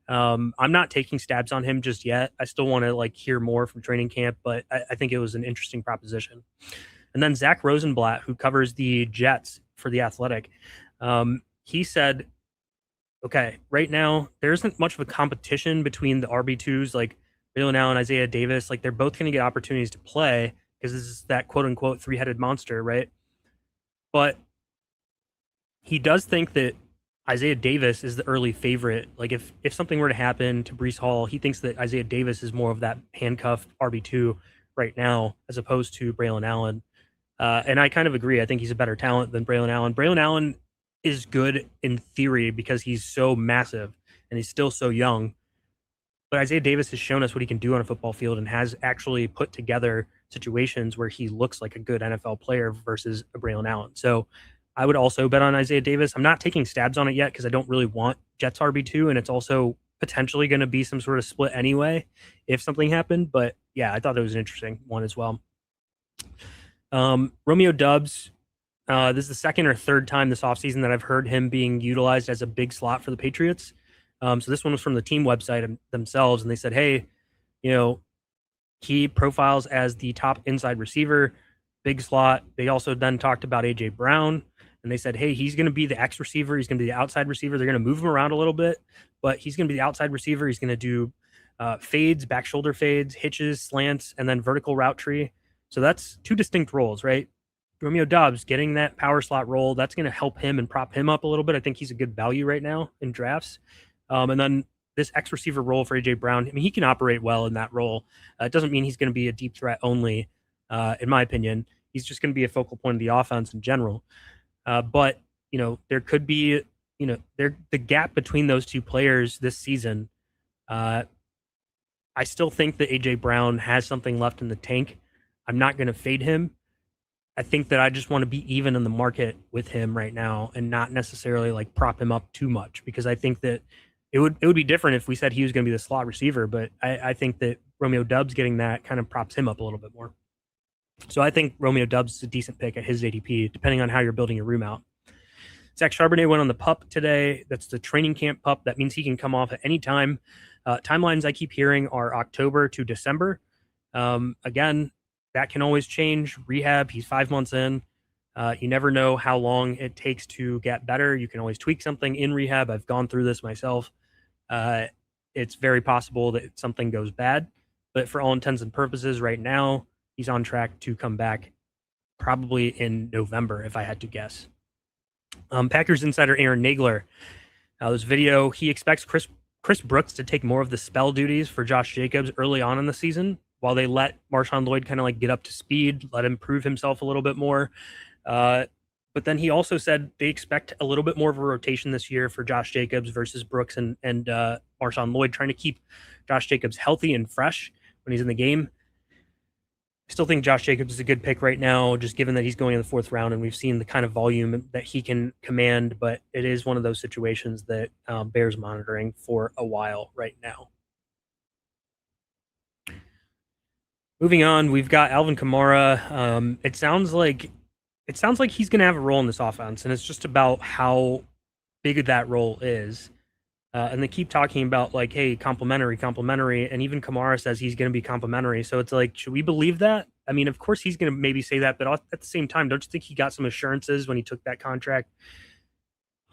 S1: I'm not taking stabs on him just yet. I still want to like hear more from training camp, but I think it was an interesting proposition. And then Zach Rosenblatt, who covers the Jets for The Athletic, he said, okay, right now, there isn't much of a competition between the RB2s like Braylon Allen, Isaiah Davis. Like, they're both going to get opportunities to play because this is that quote-unquote three-headed monster, right? But he does think that Isaiah Davis is the early favorite. Like, if something were to happen to Breece Hall, he thinks that Isaiah Davis is more of that handcuffed RB2 right now as opposed to Braylon Allen. And I kind of agree. I think he's a better talent than Braylon Allen. Braylon Allen is good in theory because he's so massive and he's still so young. But Isaiah Davis has shown us what he can do on a football field and has actually put together situations where he looks like a good NFL player versus a Braylon Allen. So I would also bet on Isaiah Davis. I'm not taking stabs on it yet because I don't really want Jets RB2, and it's also potentially going to be some sort of split anyway if something happened. But yeah, I thought that was an interesting one as well. Romeo Doubs. This is the second or third time this offseason that I've heard him being utilized as a big slot for the Patriots. So this one was from the team website themselves, and they said, hey, you know, he profiles as the top inside receiver, big slot. They also then talked about AJ Brown, and they said, hey, he's going to be the X receiver. He's going to be the outside receiver. They're going to move him around a little bit, but he's going to be the outside receiver. He's going to do fades, back shoulder fades, hitches, slants, and then vertical route tree. So that's two distinct roles, right? Romeo Doubs getting that power slot role, that's going to help him and prop him up a little bit. I think he's a good value right now in drafts. And then this X receiver role for AJ Brown, I mean, he can operate well in that role. It doesn't mean he's going to be a deep threat only, in my opinion. He's just going to be a focal point of the offense in general. But, you know, there could be, you know, the gap between those two players this season. I still think that AJ Brown has something left in the tank. I'm not going to fade him. I think that I just want to be even in the market with him right now and not necessarily like prop him up too much, because I think that it would be different if we said he was going to be the slot receiver, but I think that Romeo Doubs getting that kind of props him up a little bit more. So I think Romeo Doubs is a decent pick at his ADP, depending on how you're building your room out. Zach Charbonnet went on the PUP today. That's the training camp PUP. That means he can come off at any time. Timelines I keep hearing are October to December. Again, that can always change. Rehab, he's 5 months in. You never know how long it takes to get better. You can always tweak something in rehab. I've gone through this myself. It's very possible that something goes bad. But for all intents and purposes, right now, he's on track to come back probably in November, if I had to guess. Packers insider Aaron Nagler. This video, he expects Chris Brooks to take more of the spell duties for Josh Jacobs early on in the season, while they let Marshawn Lloyd kind of like get up to speed, let him prove himself a little bit more. But then he also said they expect a little bit more of a rotation this year for Josh Jacobs versus Brooks and Marshawn Lloyd, trying to keep Josh Jacobs healthy and fresh when he's in the game. I still think Josh Jacobs is a good pick right now, just given that he's going in the 4th round and we've seen the kind of volume that he can command, but it is one of those situations that bears monitoring for a while right now. Moving on, we've got Alvin Kamara. It sounds like he's going to have a role in this offense, and it's just about how big that role is. And they keep talking about like, hey, complimentary, and even Kamara says he's going to be complimentary. So it's like, should we believe that? I mean, of course he's going to maybe say that, but at the same time, don't you think he got some assurances when he took that contract?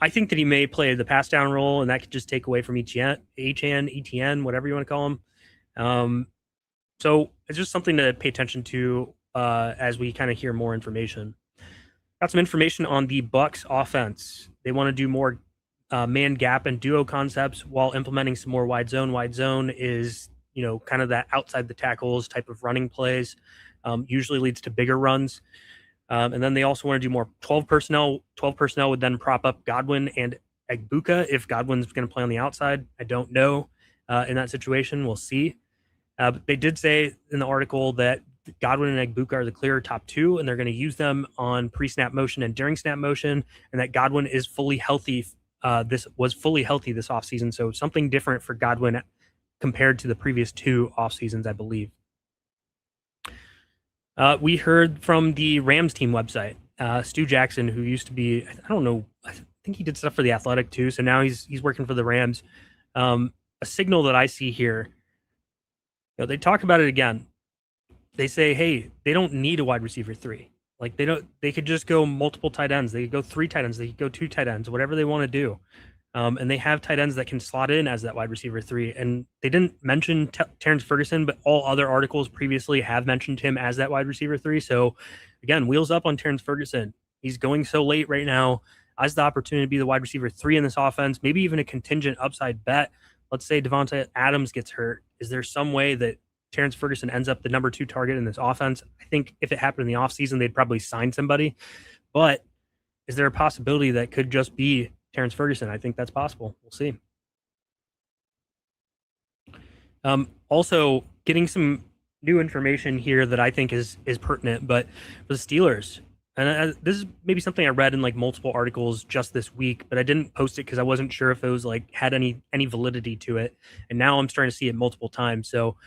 S1: I think that he may play the pass down role, and that could just take away from ETN, whatever you want to call him. So it's just something to pay attention to as we kind of hear more information. Got some information on the Bucs offense. They want to do more man gap and duo concepts while implementing some more wide zone. Wide zone is, you know, kind of that outside the tackles type of running plays. Usually leads to bigger runs. And then they also want to do more 12 personnel. 12 personnel would then prop up Godwin and Egbuka if Godwin's going to play on the outside. I don't know in that situation. We'll see. But they did say in the article that Godwin and Egbuka are the clear top 2, and they're going to use them on pre-snap motion and during snap motion, and that Godwin is fully healthy. This was fully healthy this offseason, so something different for Godwin compared to the previous 2 off seasons, I believe. We heard from the Rams team website, Stu Jackson, who used to be, I don't know, I think he did stuff for the Athletic too, so now he's working for the Rams. A signal that I see here, you know, they talk about it again. They say, hey, they don't need a wide receiver 3. Like they could just go multiple tight ends. They could go 3 tight ends. They could go 2 tight ends, whatever they want to do. And they have tight ends that can slot in as that wide receiver 3. And they didn't mention Terrence Ferguson, but all other articles previously have mentioned him as that wide receiver 3. So again, wheels up on Terrence Ferguson. He's going so late right now. Has the opportunity to be the wide receiver 3 in this offense, maybe even a contingent upside bet. Let's say Devontae Adams gets hurt. Is there some way that Terrence Ferguson ends up the number 2 target in this offense? I think if it happened in the offseason, they'd probably sign somebody. But is there a possibility that could just be Terrence Ferguson? I think that's possible. We'll see. Also, getting some new information here that I think is pertinent, but for the Steelers, and this is maybe something I read in like multiple articles just this week, but I didn't post it because I wasn't sure if it was like had any validity to it. And now I'm starting to see it multiple times. So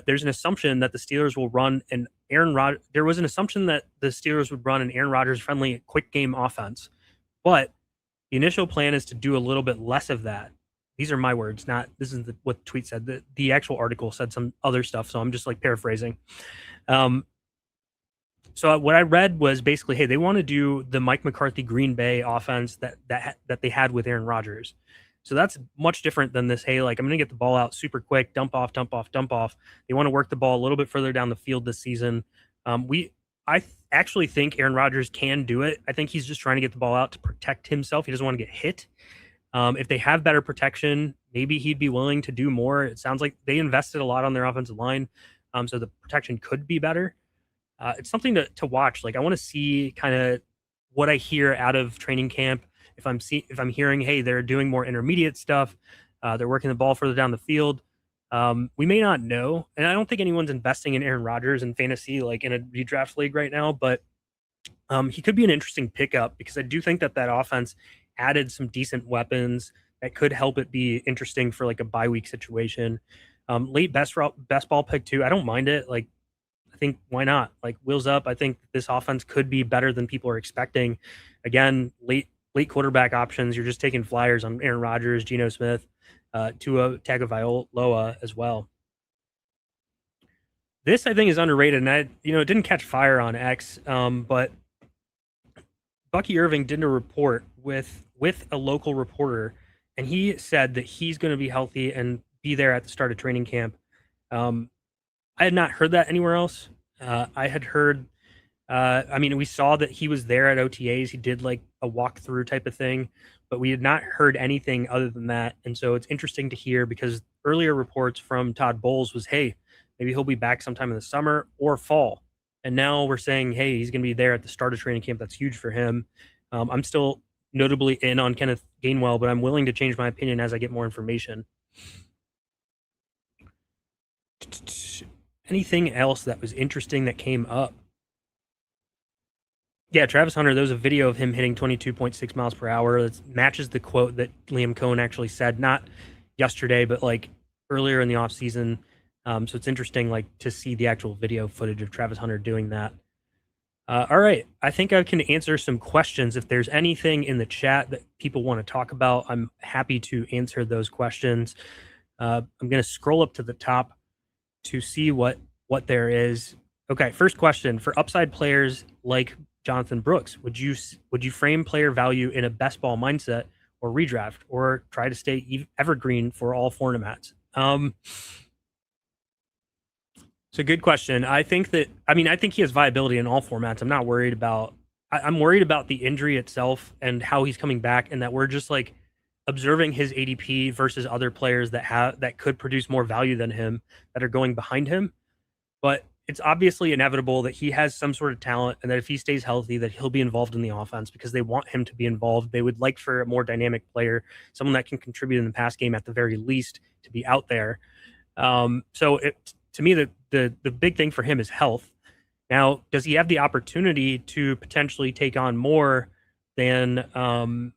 S1: there's an assumption that the Steelers will run an Aaron Rod. There was an assumption that the Steelers would run an Aaron Rodgers friendly quick game offense, but the initial plan is to do a little bit less of that. These are my words, not this is what the tweet said. The actual article said some other stuff, so I'm just like paraphrasing. Um, so what I read was basically, hey, they want to do the Mike McCarthy Green Bay offense that they had with Aaron Rodgers. So that's much different than this. Hey, like I'm going to get the ball out super quick, dump off, dump off, dump off. They want to work the ball a little bit further down the field this season. I actually think Aaron Rodgers can do it. I think he's just trying to get the ball out to protect himself. He doesn't want to get hit. If they have better protection, maybe he'd be willing to do more. It sounds like they invested a lot on their offensive line, so the protection could be better. It's something to watch. Like I want to see kind of what I hear out of training camp. If I'm hearing, hey, they're doing more intermediate stuff, they're working the ball further down the field. We may not know, and I don't think anyone's investing in Aaron Rodgers in fantasy like in a redraft league right now. But he could be an interesting pickup because I do think that offense added some decent weapons that could help it be interesting for like a bye week situation. Late best ball pick too. I don't mind it. Like I think why not? Like wheels up. I think this offense could be better than people are expecting. Again, late quarterback options. You're just taking flyers on Aaron Rodgers, Geno Smith, Tua Tagovailoa as well. This I think is underrated, and it didn't catch fire on X, but Bucky Irving did a report with a local reporter, and he said that he's going to be healthy and be there at the start of training camp. I had not heard that anywhere else. I had heard. I mean, we saw that he was there at OTAs. He did like a walkthrough type of thing, but we had not heard anything other than that. And so it's interesting to hear because earlier reports from Todd Bowles was, hey, maybe he'll be back sometime in the summer or fall. And now we're saying, hey, he's going to be there at the start of training camp. That's huge for him. I'm still notably in on Kenneth Gainwell, but I'm willing to change my opinion as I get more information. Anything else that was interesting that came up? Yeah, Travis Hunter, there was a video of him hitting 22.6 miles per hour. That matches the quote that Liam Coen actually said, not yesterday, but like earlier in the offseason. So it's interesting like to see the actual video footage of Travis Hunter doing that. All right. I think I can answer some questions. If there's anything in the chat that people want to talk about, I'm happy to answer those questions. I'm going to scroll up to the top to see what there is. Okay, first question. For upside players like Jonathan Brooks, would you frame player value in a best ball mindset or redraft, or try to stay evergreen for all formats? It's a good question. I think he has viability in all formats. I'm not worried about. I'm worried about the injury itself and how he's coming back, and that we're just like observing his ADP versus other players that could produce more value than him that are going behind him. But it's obviously inevitable that he has some sort of talent, and that if he stays healthy, that he'll be involved in the offense because they want him to be involved. They would like for a more dynamic player, someone that can contribute in the pass game at the very least, to be out there. So to me, the big thing for him is health. Now, does he have the opportunity to potentially take on more than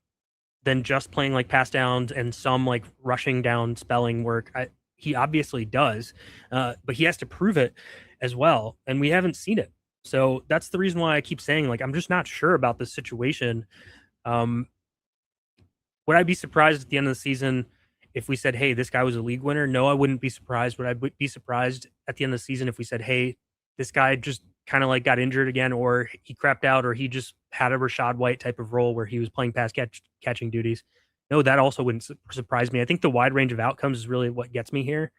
S1: just playing like pass downs and some like rushing down spelling work? He obviously does, but he has to prove it as well, and we haven't seen it. So that's the reason why I keep saying like I'm just not sure about this situation. Would I be surprised at the end of the season if we said, hey, this guy was a league winner? No, I wouldn't be surprised. Would I be surprised at the end of the season if we said, hey, this guy just kind of like got injured again, or he crapped out, or he just had a Rashad White type of role where he was playing pass catching duties? No, that also wouldn't surprise me. I think the wide range of outcomes is really what gets me here.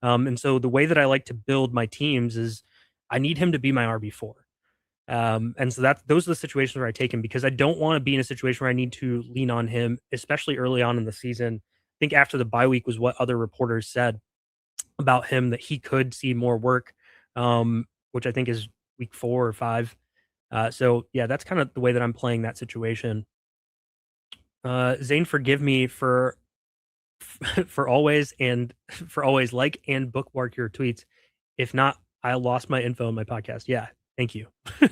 S1: And so the way that I like to build my teams is I need him to be my RB4. And so those are the situations where I take him, because I don't want to be in a situation where I need to lean on him, especially early on in the season. I think after the bye week was what other reporters said about him, that he could see more work, which I think is week 4 or 5. So yeah, that's kind of the way that I'm playing that situation. Zane, forgive me for always like and bookmark your tweets. If not, I lost my info in my podcast. Yeah, thank you. Who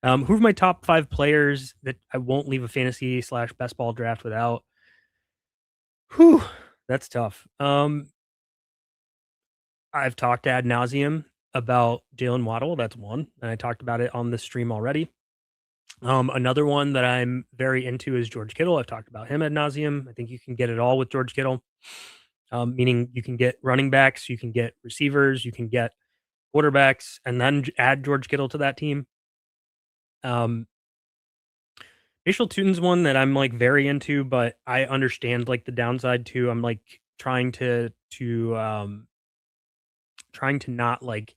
S1: are my top 5 players that I won't leave a fantasy slash best ball draft without? Whew, that's tough. I've talked ad nauseum about Jalen Waddle. That's one, and I talked about it on the stream already. Another one that I'm very into is George Kittle. I've talked about him ad nauseum. I think you can get it all with George Kittle, meaning you can get running backs, you can get receivers, you can get quarterbacks, and then add George Kittle to that team. Facial Tune's one that I'm like very into, but I understand like the downside too. I'm like trying to trying to not like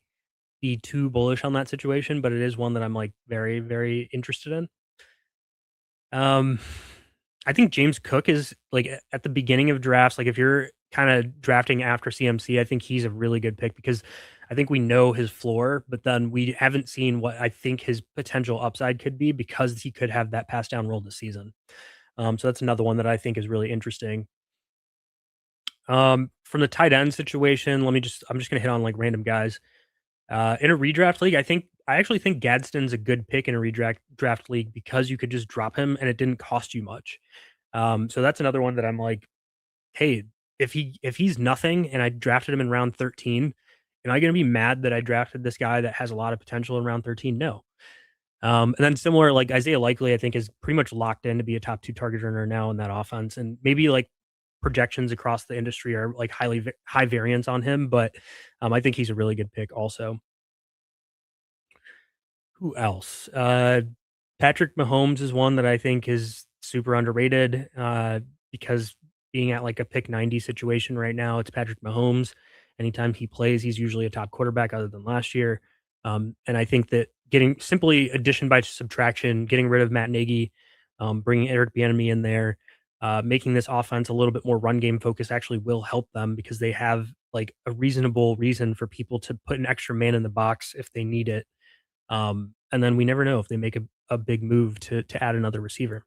S1: be too bullish on that situation, but it is one that I'm like very, very interested in. Um, I think James Cook is like at the beginning of drafts, like if you're kind of drafting after CMC, I think he's a really good pick because I think we know his floor, but then we haven't seen what I think his potential upside could be because he could have that pass down role this season. So that's another one that I think is really interesting. From the tight end situation, I'm just gonna hit on like random guys. In a redraft league, I actually think Gadsden's a good pick in a redraft draft league because you could just drop him and it didn't cost you much. So that's another one that I'm like, hey, if he's nothing and I drafted him in round 13, am I going to be mad that I drafted this guy that has a lot of potential in round 13? No. And then similar, like Isaiah Likely, I think is pretty much locked in to be a top 2 target earner now in that offense, and maybe like projections across the industry are like high variance on him, but I think he's a really good pick also. Who else? Patrick Mahomes is one that I think is super underrated, because being at like a pick 90 situation right now, it's Patrick Mahomes. Anytime he plays, he's usually a top quarterback other than last year. And I think that getting simply addition by subtraction, getting rid of Matt Nagy, bringing Eric Bieniemy in there, making this offense a little bit more run game focused actually will help them because they have like a reasonable reason for people to put an extra man in the box if they need it. And then we never know if they make a big move to add another receiver.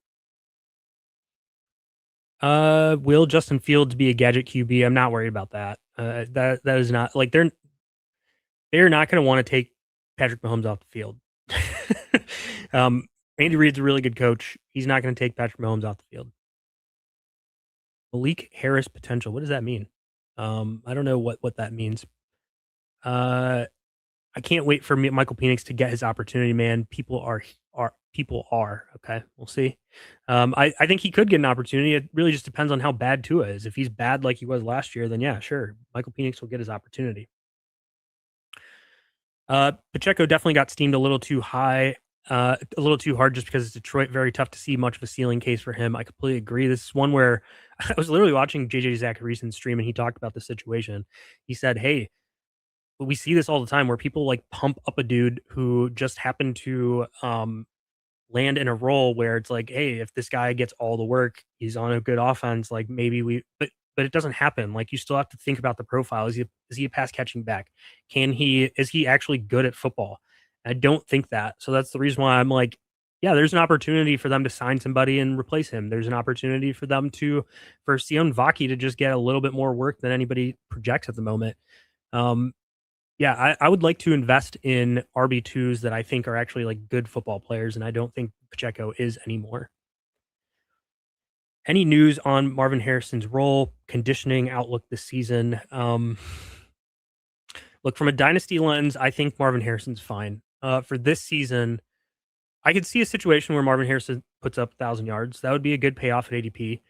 S1: Will Justin Fields be a gadget QB? I'm not worried about that. That is not like they're not going to want to take Patrick Mahomes off the field. um, Andy Reid's a really good coach. He's not going to take Patrick Mahomes off the field. Malik Harris potential. What does that mean? I don't know what that means. Uh, I can't wait for Michael Penix to get his opportunity, man. People are okay. We'll see. I think he could get an opportunity. It really just depends on how bad Tua is. If he's bad like he was last year, then yeah, sure, Michael Penix will get his opportunity. Pacheco definitely got steamed a little too high, a little too hard, just because it's Detroit. Very tough to see much of a ceiling case for him. I completely agree. This is one where I was literally watching JJ Zachary's stream, and he talked about the situation. He said, "Hey, we see this all the time where people like pump up a dude who just happened to land in a role where it's like, hey, if this guy gets all the work, he's on a good offense, like maybe but it doesn't happen. Like you still have to think about the profile. Is he a pass catching back? Is he actually good at football? I don't think that. So that's the reason why I'm like, yeah, there's an opportunity for them to sign somebody and replace him. There's an opportunity for them for Sion Vaki to just get a little bit more work than anybody projects at the moment. Um, yeah, I would like to invest in RB2s that I think are actually like good football players, and I don't think Pacheco is anymore. Any news on Marvin Harrison's role, conditioning outlook this season? Look, from a dynasty lens, I think Marvin Harrison's fine. For this season, I could see a situation where Marvin Harrison puts up 1,000 yards. That would be a good payoff at ADP.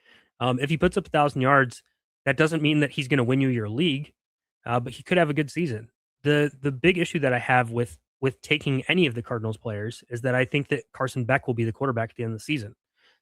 S1: If he puts up 1,000 yards, that doesn't mean that he's going to win you your league, but he could have a good season. The big issue that I have with taking any of the Cardinals players is that I think that Carson Beck will be the quarterback at the end of the season.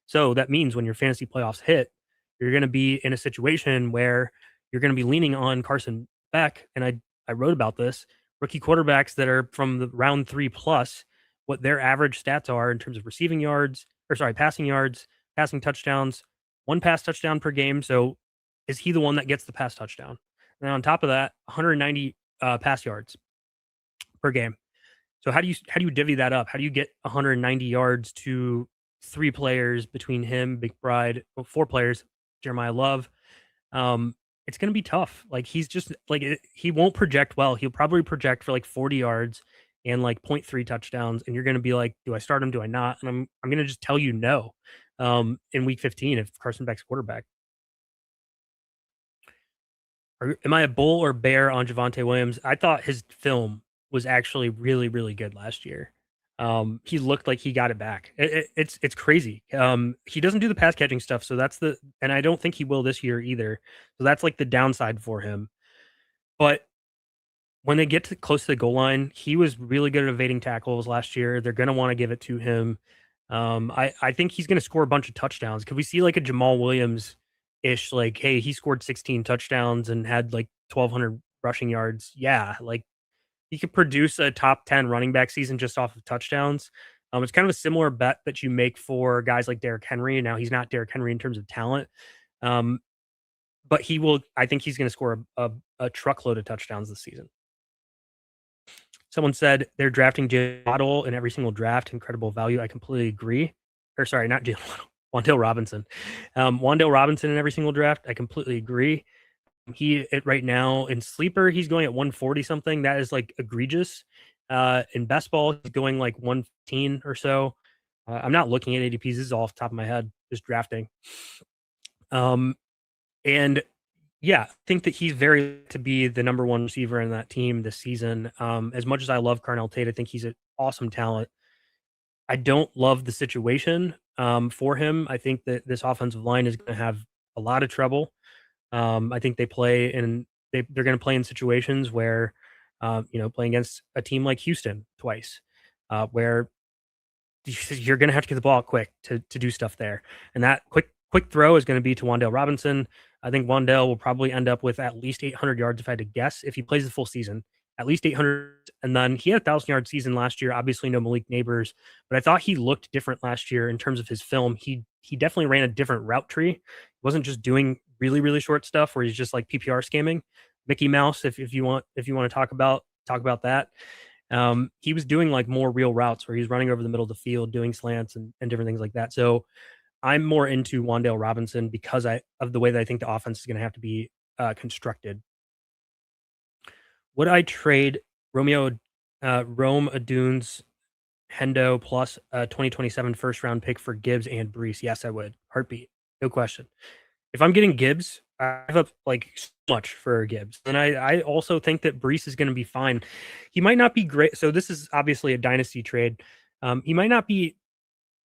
S1: So that means when your fantasy playoffs hit, you're going to be in a situation where you're going to be leaning on Carson Beck. And I wrote about this, rookie quarterbacks that are from the round 3 plus, what their average stats are in terms of receiving yards, or sorry, passing yards, passing touchdowns, one pass touchdown per game. So is he the one that gets the pass touchdown? And then on top of that, 190 pass yards per game. So how do you divvy that up? How do you get 190 yards to 3 players between him, McBride, 4 players, Jeremiah Love? it's going to be tough. Like he's just like he won't project well. He'll probably project for like 40 yards and like point 0.3 touchdowns, and you're going to be like, do I start him? Do I not? And I'm going to just tell you no. In week 15, if Carson Beck's quarterback. Am I a bull or bear on Javonte Williams? I thought his film was actually really, really good last year. He looked like he got it back. It's crazy. He doesn't do the pass catching stuff, so and I don't think he will this year either. So that's like the downside for him. But when they get close to the goal line, he was really good at evading tackles last year. They're going to want to give it to him. I think he's going to score a bunch of touchdowns. Could we see like a Jamal Williams ish? Like, hey, he scored 16 touchdowns and had like 1,200 rushing yards. Yeah, like he could produce a top 10 running back season just off of touchdowns. It's kind of a similar bet that you make for guys like Derrick Henry. Now he's not Derrick Henry in terms of talent, um, but he will. I think he's going to score a truckload of touchdowns this season. Someone said they're drafting Jalen Waddle in every single draft. Incredible value. I completely agree. Or sorry, not Jalen Waddle. Wan'Dale Robinson. Wan'Dale Robinson in every single draft. I completely agree. Right now in sleeper, he's going at 140 something. That is like egregious. In best ball, he's going like 115 or so. I'm not looking at ADPs. This is all off the top of my head, just drafting. And yeah, I think that he's very to be the number one receiver in that team this season. As much as I love Carnell Tate, I think he's an awesome talent. I don't love the situation for him. I think that this offensive line is going to have a lot of trouble. I think they're going to play in situations where, playing against a team like Houston twice, where you're going to have to get the ball out quick to do stuff there, and that quick throw is going to be to Wan'Dale Robinson. I think Wan'Dale will probably end up with at least 800 yards if I had to guess if he plays the full season. At least 800, and then he had a 1,000-yard season last year. Obviously, no Malik Neighbors, but I thought he looked different last year in terms of his film. He definitely ran a different route tree. He wasn't just doing really really short stuff where he's just like PPR scamming, Mickey Mouse. If you want to talk about that, he was doing like more real routes where he's running over the middle of the field, doing slants and different things like that. So I'm more into Wan'Dale Robinson because of the way that I think the offense is going to have to be constructed. Would I trade Rome Adune's Hendo plus a 2027 first round pick for Gibbs and Brees? Yes, I would. Heartbeat, no question. If I'm getting Gibbs, I have up like so much for Gibbs. And I also think that Brees is going to be fine. He might not be great. So this is obviously a dynasty trade. He might not be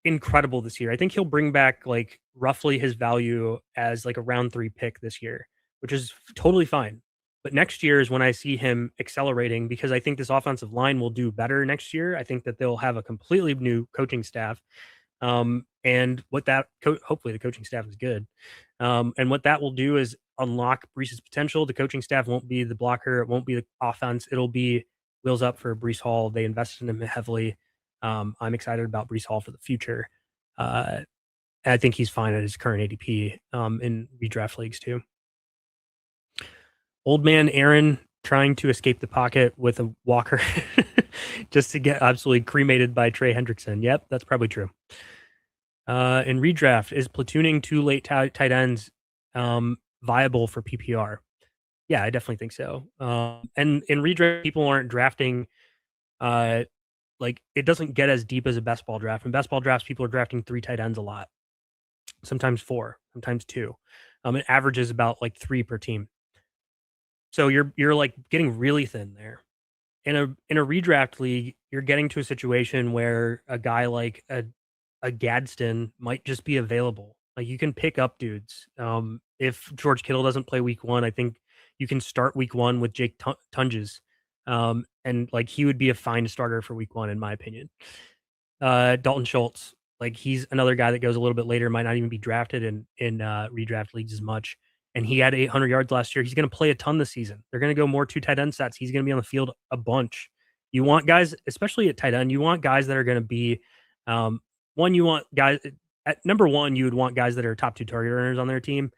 S1: incredible this year. I think he'll bring back like roughly his value as like a round 3 pick this year, which is totally fine. But next year is when I see him accelerating because I think this offensive line will do better next year. I think that they'll have a completely new coaching staff. And what that hopefully the coaching staff is good. And what that will do is unlock Brees's potential. The coaching staff won't be the blocker. It won't be the offense. It'll be wheels up for Brees Hall. They invested in him heavily. I'm excited about Brees Hall for the future. And I think he's fine at his current ADP in redraft leagues too. Old man Aaron trying to escape the pocket with a walker just to get absolutely cremated by Trey Hendrickson. Yep, that's probably true. In redraft, is platooning 2 late tight ends viable for PPR? Yeah, I definitely think so. And in redraft, people aren't drafting like it doesn't get as deep as a best ball draft. In best ball drafts, people are drafting 3 tight ends a lot, sometimes 4, sometimes 2. It averages about like 3 per team. So you're like getting really thin there. In a redraft league, you're getting to a situation where a guy like a Gadsden might just be available. Like you can pick up dudes. If George Kittle doesn't play week 1, I think you can start week 1 with Jake Tunges. And like he would be a fine starter for week 1 in my opinion. Dalton Schultz, like he's another guy that goes a little bit later, might not even be drafted in redraft leagues as much. And he had 800 yards last year. He's going to play a ton this season. They're going to go more 2 tight end sets. He's going to be on the field a bunch. You want guys, especially at tight end, you want guys that are going to be you want guys at number 1, you would want guys that are top 2 target earners on their team.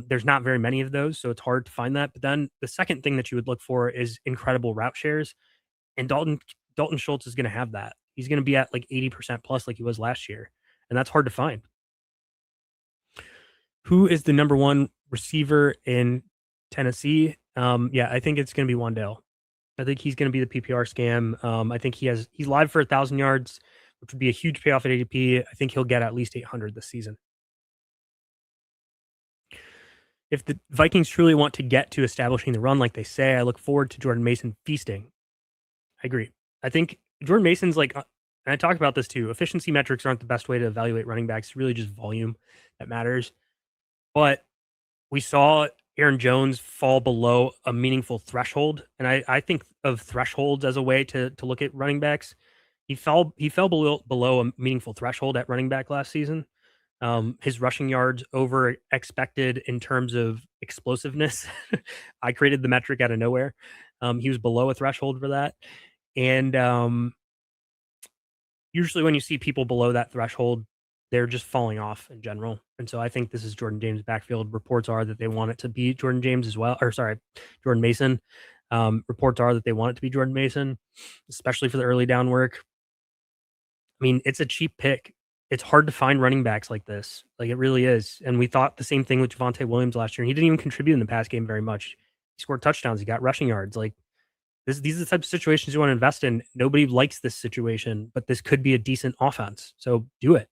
S1: There's not very many of those, so it's hard to find that. But then the second thing that you would look for is incredible route shares. And Dalton Schultz is going to have that. He's going to be at like 80% plus like he was last year. And that's hard to find. Who is the number 1 receiver in Tennessee. Yeah, I think it's going to be Wandale. I think he's going to be the PPR scam. I think he's live for 1,000 yards, which would be a huge payoff at ADP. I think he'll get at least 800 this season. If the Vikings truly want to get to establishing the run, like they say, I look forward to Jordan Mason feasting. I agree. I think Jordan Mason's like, and I talk about this too. Efficiency metrics aren't the best way to evaluate running backs. It's really just volume that matters. But we saw Aaron Jones fall below a meaningful threshold, and I think of thresholds as a way to look at running backs. He fell below a meaningful threshold at running back last season. His rushing yards over expected in terms of explosiveness. I created the metric out of nowhere. He was below a threshold for that, and usually when you see people below that threshold, they're just falling off in general. And so I think this is Jordan James' backfield. Reports are that they want it to be Jordan James as well, or sorry, Jordan Mason. Reports are that they want it to be Jordan Mason, especially for the early down work. I mean, it's a cheap pick. It's hard to find running backs like this. Like it really is. And we thought the same thing with Javonte Williams last year. And he didn't even contribute in the pass game very much. He scored touchdowns. He got rushing yards. Like these are the types of situations you want to invest in. Nobody likes this situation, but this could be a decent offense. So do it.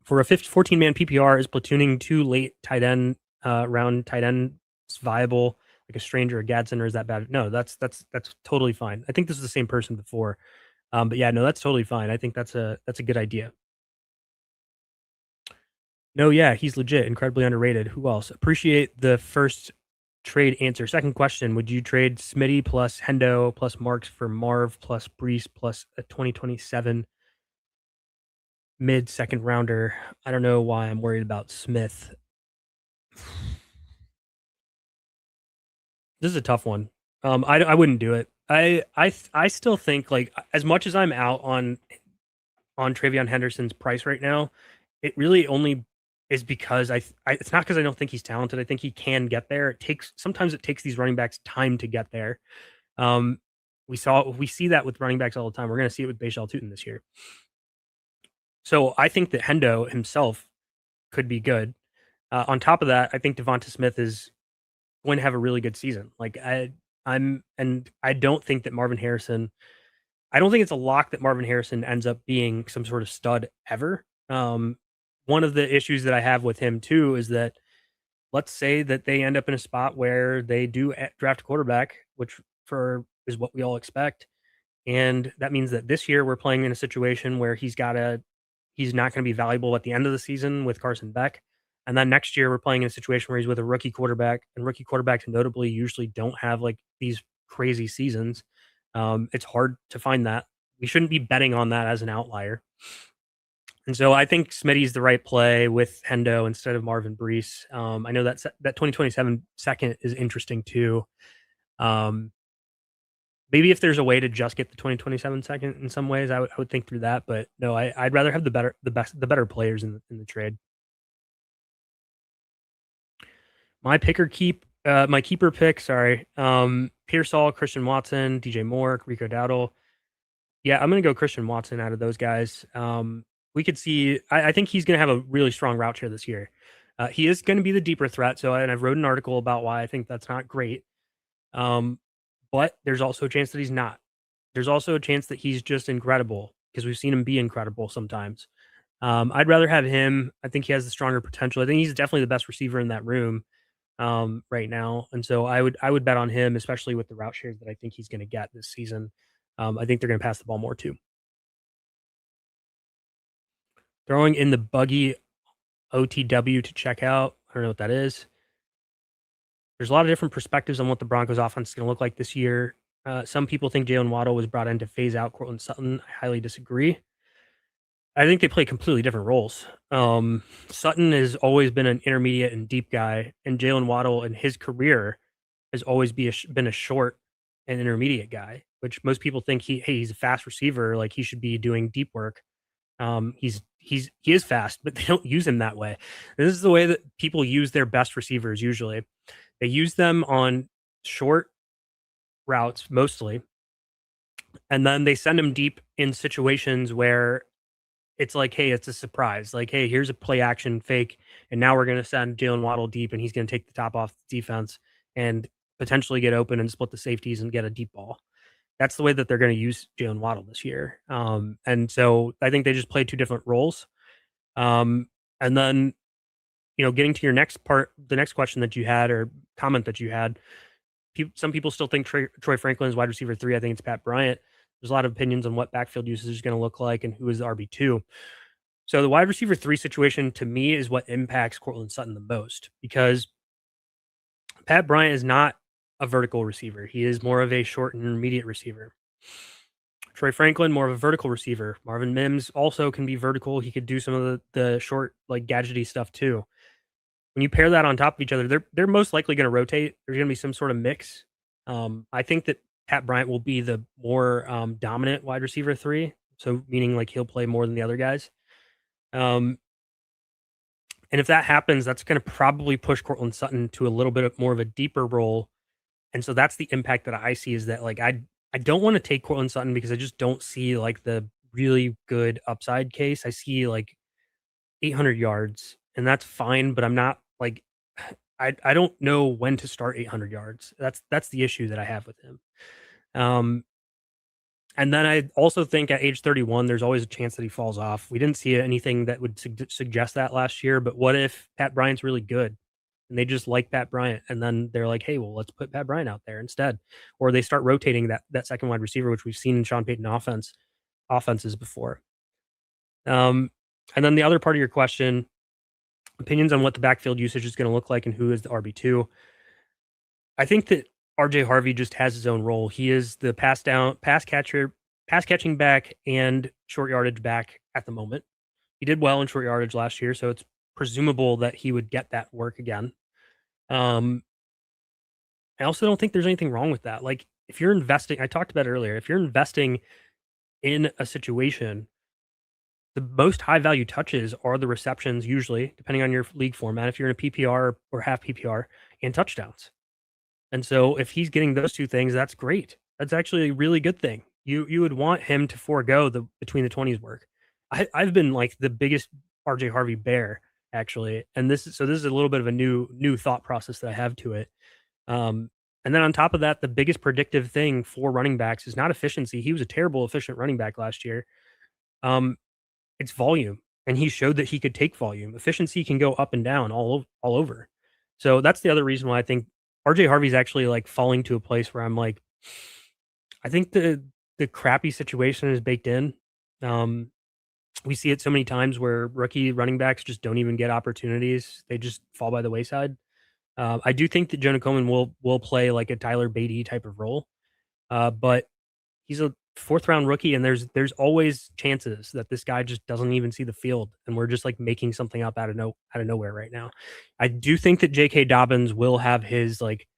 S1: For a 14-man PPR, is platooning two late tight end round tight ends viable, like a Stranger or Gadsden, or is that bad? No, that's totally fine. I think this is the same person before. But yeah, no, that's totally fine. I think that's a good idea. No, yeah, he's legit, incredibly underrated. Who else? Appreciate the first trade answer. Second question: would you trade Smitty plus Hendo plus Marks for Marv plus Brees plus a 2027 mid second rounder? I don't know why I'm worried about Smith. This is a tough one. I wouldn't do it. I still think like as much as I'm out on Travion Henderson's price right now, it really only is because it's not because I don't think he's talented. I think he can get there. Sometimes it takes these running backs time to get there. Um, we see that with running backs all the time. We're going to see it with Bashal Tutin this year. So I think that Hendo himself could be good. On top of that, I think Devonta Smith is going to have a really good season. Like I don't think that Marvin Harrison. I don't think it's a lock that Marvin Harrison ends up being some sort of stud ever. One of the issues that I have with him too is that let's say that they end up in a spot where they do draft a quarterback, which is what we all expect, and that means that this year we're playing in a situation where he's not going to be valuable at the end of the season with Carson Beck. And then next year we're playing in a situation where he's with a rookie quarterback, and rookie quarterbacks notably usually don't have like these crazy seasons. It's hard to find that. We shouldn't be betting on that as an outlier. And so I think Smitty's the right play with Hendo instead of Marvin Brees. I know that 2027 second is interesting too. Maybe if there's a way to just get the 2027 second in some ways, I would think through that. But no, I'd rather have the better players in the trade. My keeper pick, sorry. Pearsall, Christian Watson, DJ Moore, Rico Dowdle. Yeah, I'm gonna go Christian Watson out of those guys. We could see. I think he's gonna have a really strong route share this year. He is going to be the deeper threat. So, and I've wrote an article about why I think that's not great. But there's also a chance that he's not. There's also a chance that he's just incredible because we've seen him be incredible sometimes. I'd rather have him. I think he has the stronger potential. I think he's definitely the best receiver in that room right now, and so I would bet on him, especially with the route shares that I think he's going to get this season. I think they're going to pass the ball more too. Throwing in the buggy OTW to check out. I don't know what that is. There's a lot of different perspectives on what the Broncos offense is going to look like this year. Some people think Jalen Waddle was brought in to phase out Courtland Sutton. I highly disagree. I think they play completely different roles. Sutton has always been an intermediate and deep guy, and Jalen Waddle in his career has always been a short and intermediate guy, which most people think he's a fast receiver, like he should be doing deep work. He is fast, but they don't use him that way. This is the way that people use their best receivers usually. They use them on short routes mostly, and then they send them deep in situations where it's like, hey, it's a surprise. Like, hey, here's a play action fake, and now we're going to send Jalen Waddle deep, and he's going to take the top off the defense and potentially get open and split the safeties and get a deep ball. That's the way that they're going to use Jalen Waddle this year. And so I think they just play two different roles. And then, getting to your next part, the next question that you had or comment that you had, some people still think Troy Franklin is wide receiver 3. I think it's Pat Bryant. There's a lot of opinions on what backfield usage is going to look like and who is the RB2. So the wide receiver 3 situation to me is what impacts Courtland Sutton the most, because Pat Bryant is not a vertical receiver. He is more of a short and intermediate receiver. Troy Franklin, more of a vertical receiver. Marvin Mims also can be vertical. He could do some of the short, like gadgety stuff too. When you pair that on top of each other, they're most likely going to rotate. There's going to be some sort of mix. I think that Pat Bryant will be the more dominant wide receiver 3. So meaning like he'll play more than the other guys. And if that happens, that's going to probably push Courtland Sutton to a little bit more of a deeper role. And so that's the impact that I see, is that like I don't want to take Courtland Sutton because I just don't see like the really good upside case. I see like 800 yards, and that's fine, but I'm not like I don't know when to start 800 yards. That's the issue that I have with him. And then I also think at age 31, there's always a chance that he falls off. We didn't see anything that would suggest that last year, but what if Pat Bryant's really good and they just like Pat Bryant, and then they're like, hey, well, let's put Pat Bryant out there instead, or they start rotating that second wide receiver, which we've seen in Sean Payton offenses before. And then the other part of your question, opinions on what the backfield usage is going to look like and who is the RB2. I think that RJ Harvey just has his own role. He is the pass catching back and short yardage back at the moment. He did well in short yardage last year, so it's presumable that he would get that work again. I also don't think there's anything wrong with that. Like, if you're investing, I talked about it earlier, if you're investing in a situation, the most high value touches are the receptions, usually, depending on your league format, if you're in a PPR or half PPR, and touchdowns. And so if he's getting those two things, that's great. That's actually a really good thing. You would want him to forego the between the 20s work. I've been like the biggest RJ Harvey bear, actually. And this is a little bit of a new thought process that I have to it. And then on top of that, the biggest predictive thing for running backs is not efficiency. He was a terrible efficient running back last year. It's volume. And he showed that he could take volume. Efficiency can go up and down all over. So that's the other reason why I think RJ Harvey's actually like falling to a place where I'm like, I think the crappy situation is baked in. We see it so many times where rookie running backs just don't even get opportunities. They just fall by the wayside. I do think that Jonathon will play like a Tyler Beatty type of role, but he's a 4th round rookie, and there's always chances that this guy just doesn't even see the field, and we're just like making something up out of nowhere right now. I do think that J.K. Dobbins will have his like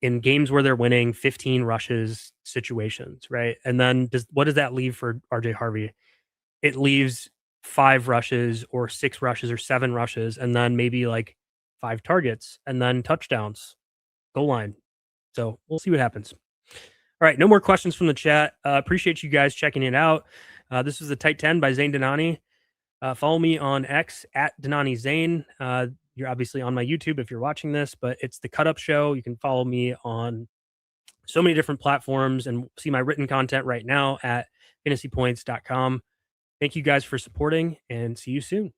S1: in games where they're winning 15 rushes situations, right? And then what does that leave for RJ Harvey? It leaves 5 rushes or 6 rushes or 7 rushes, and then maybe like 5 targets and then touchdowns, goal line. So we'll see what happens. All right, no more questions from the chat. Appreciate you guys checking it out. This was the Tight 10 by Zane Denani. Follow me on X at Denani Zane. You're obviously on my YouTube if you're watching this, but it's the Cut Up Show. You can follow me on so many different platforms and see my written content right now at fantasypoints.com. Thank you guys for supporting, and see you soon.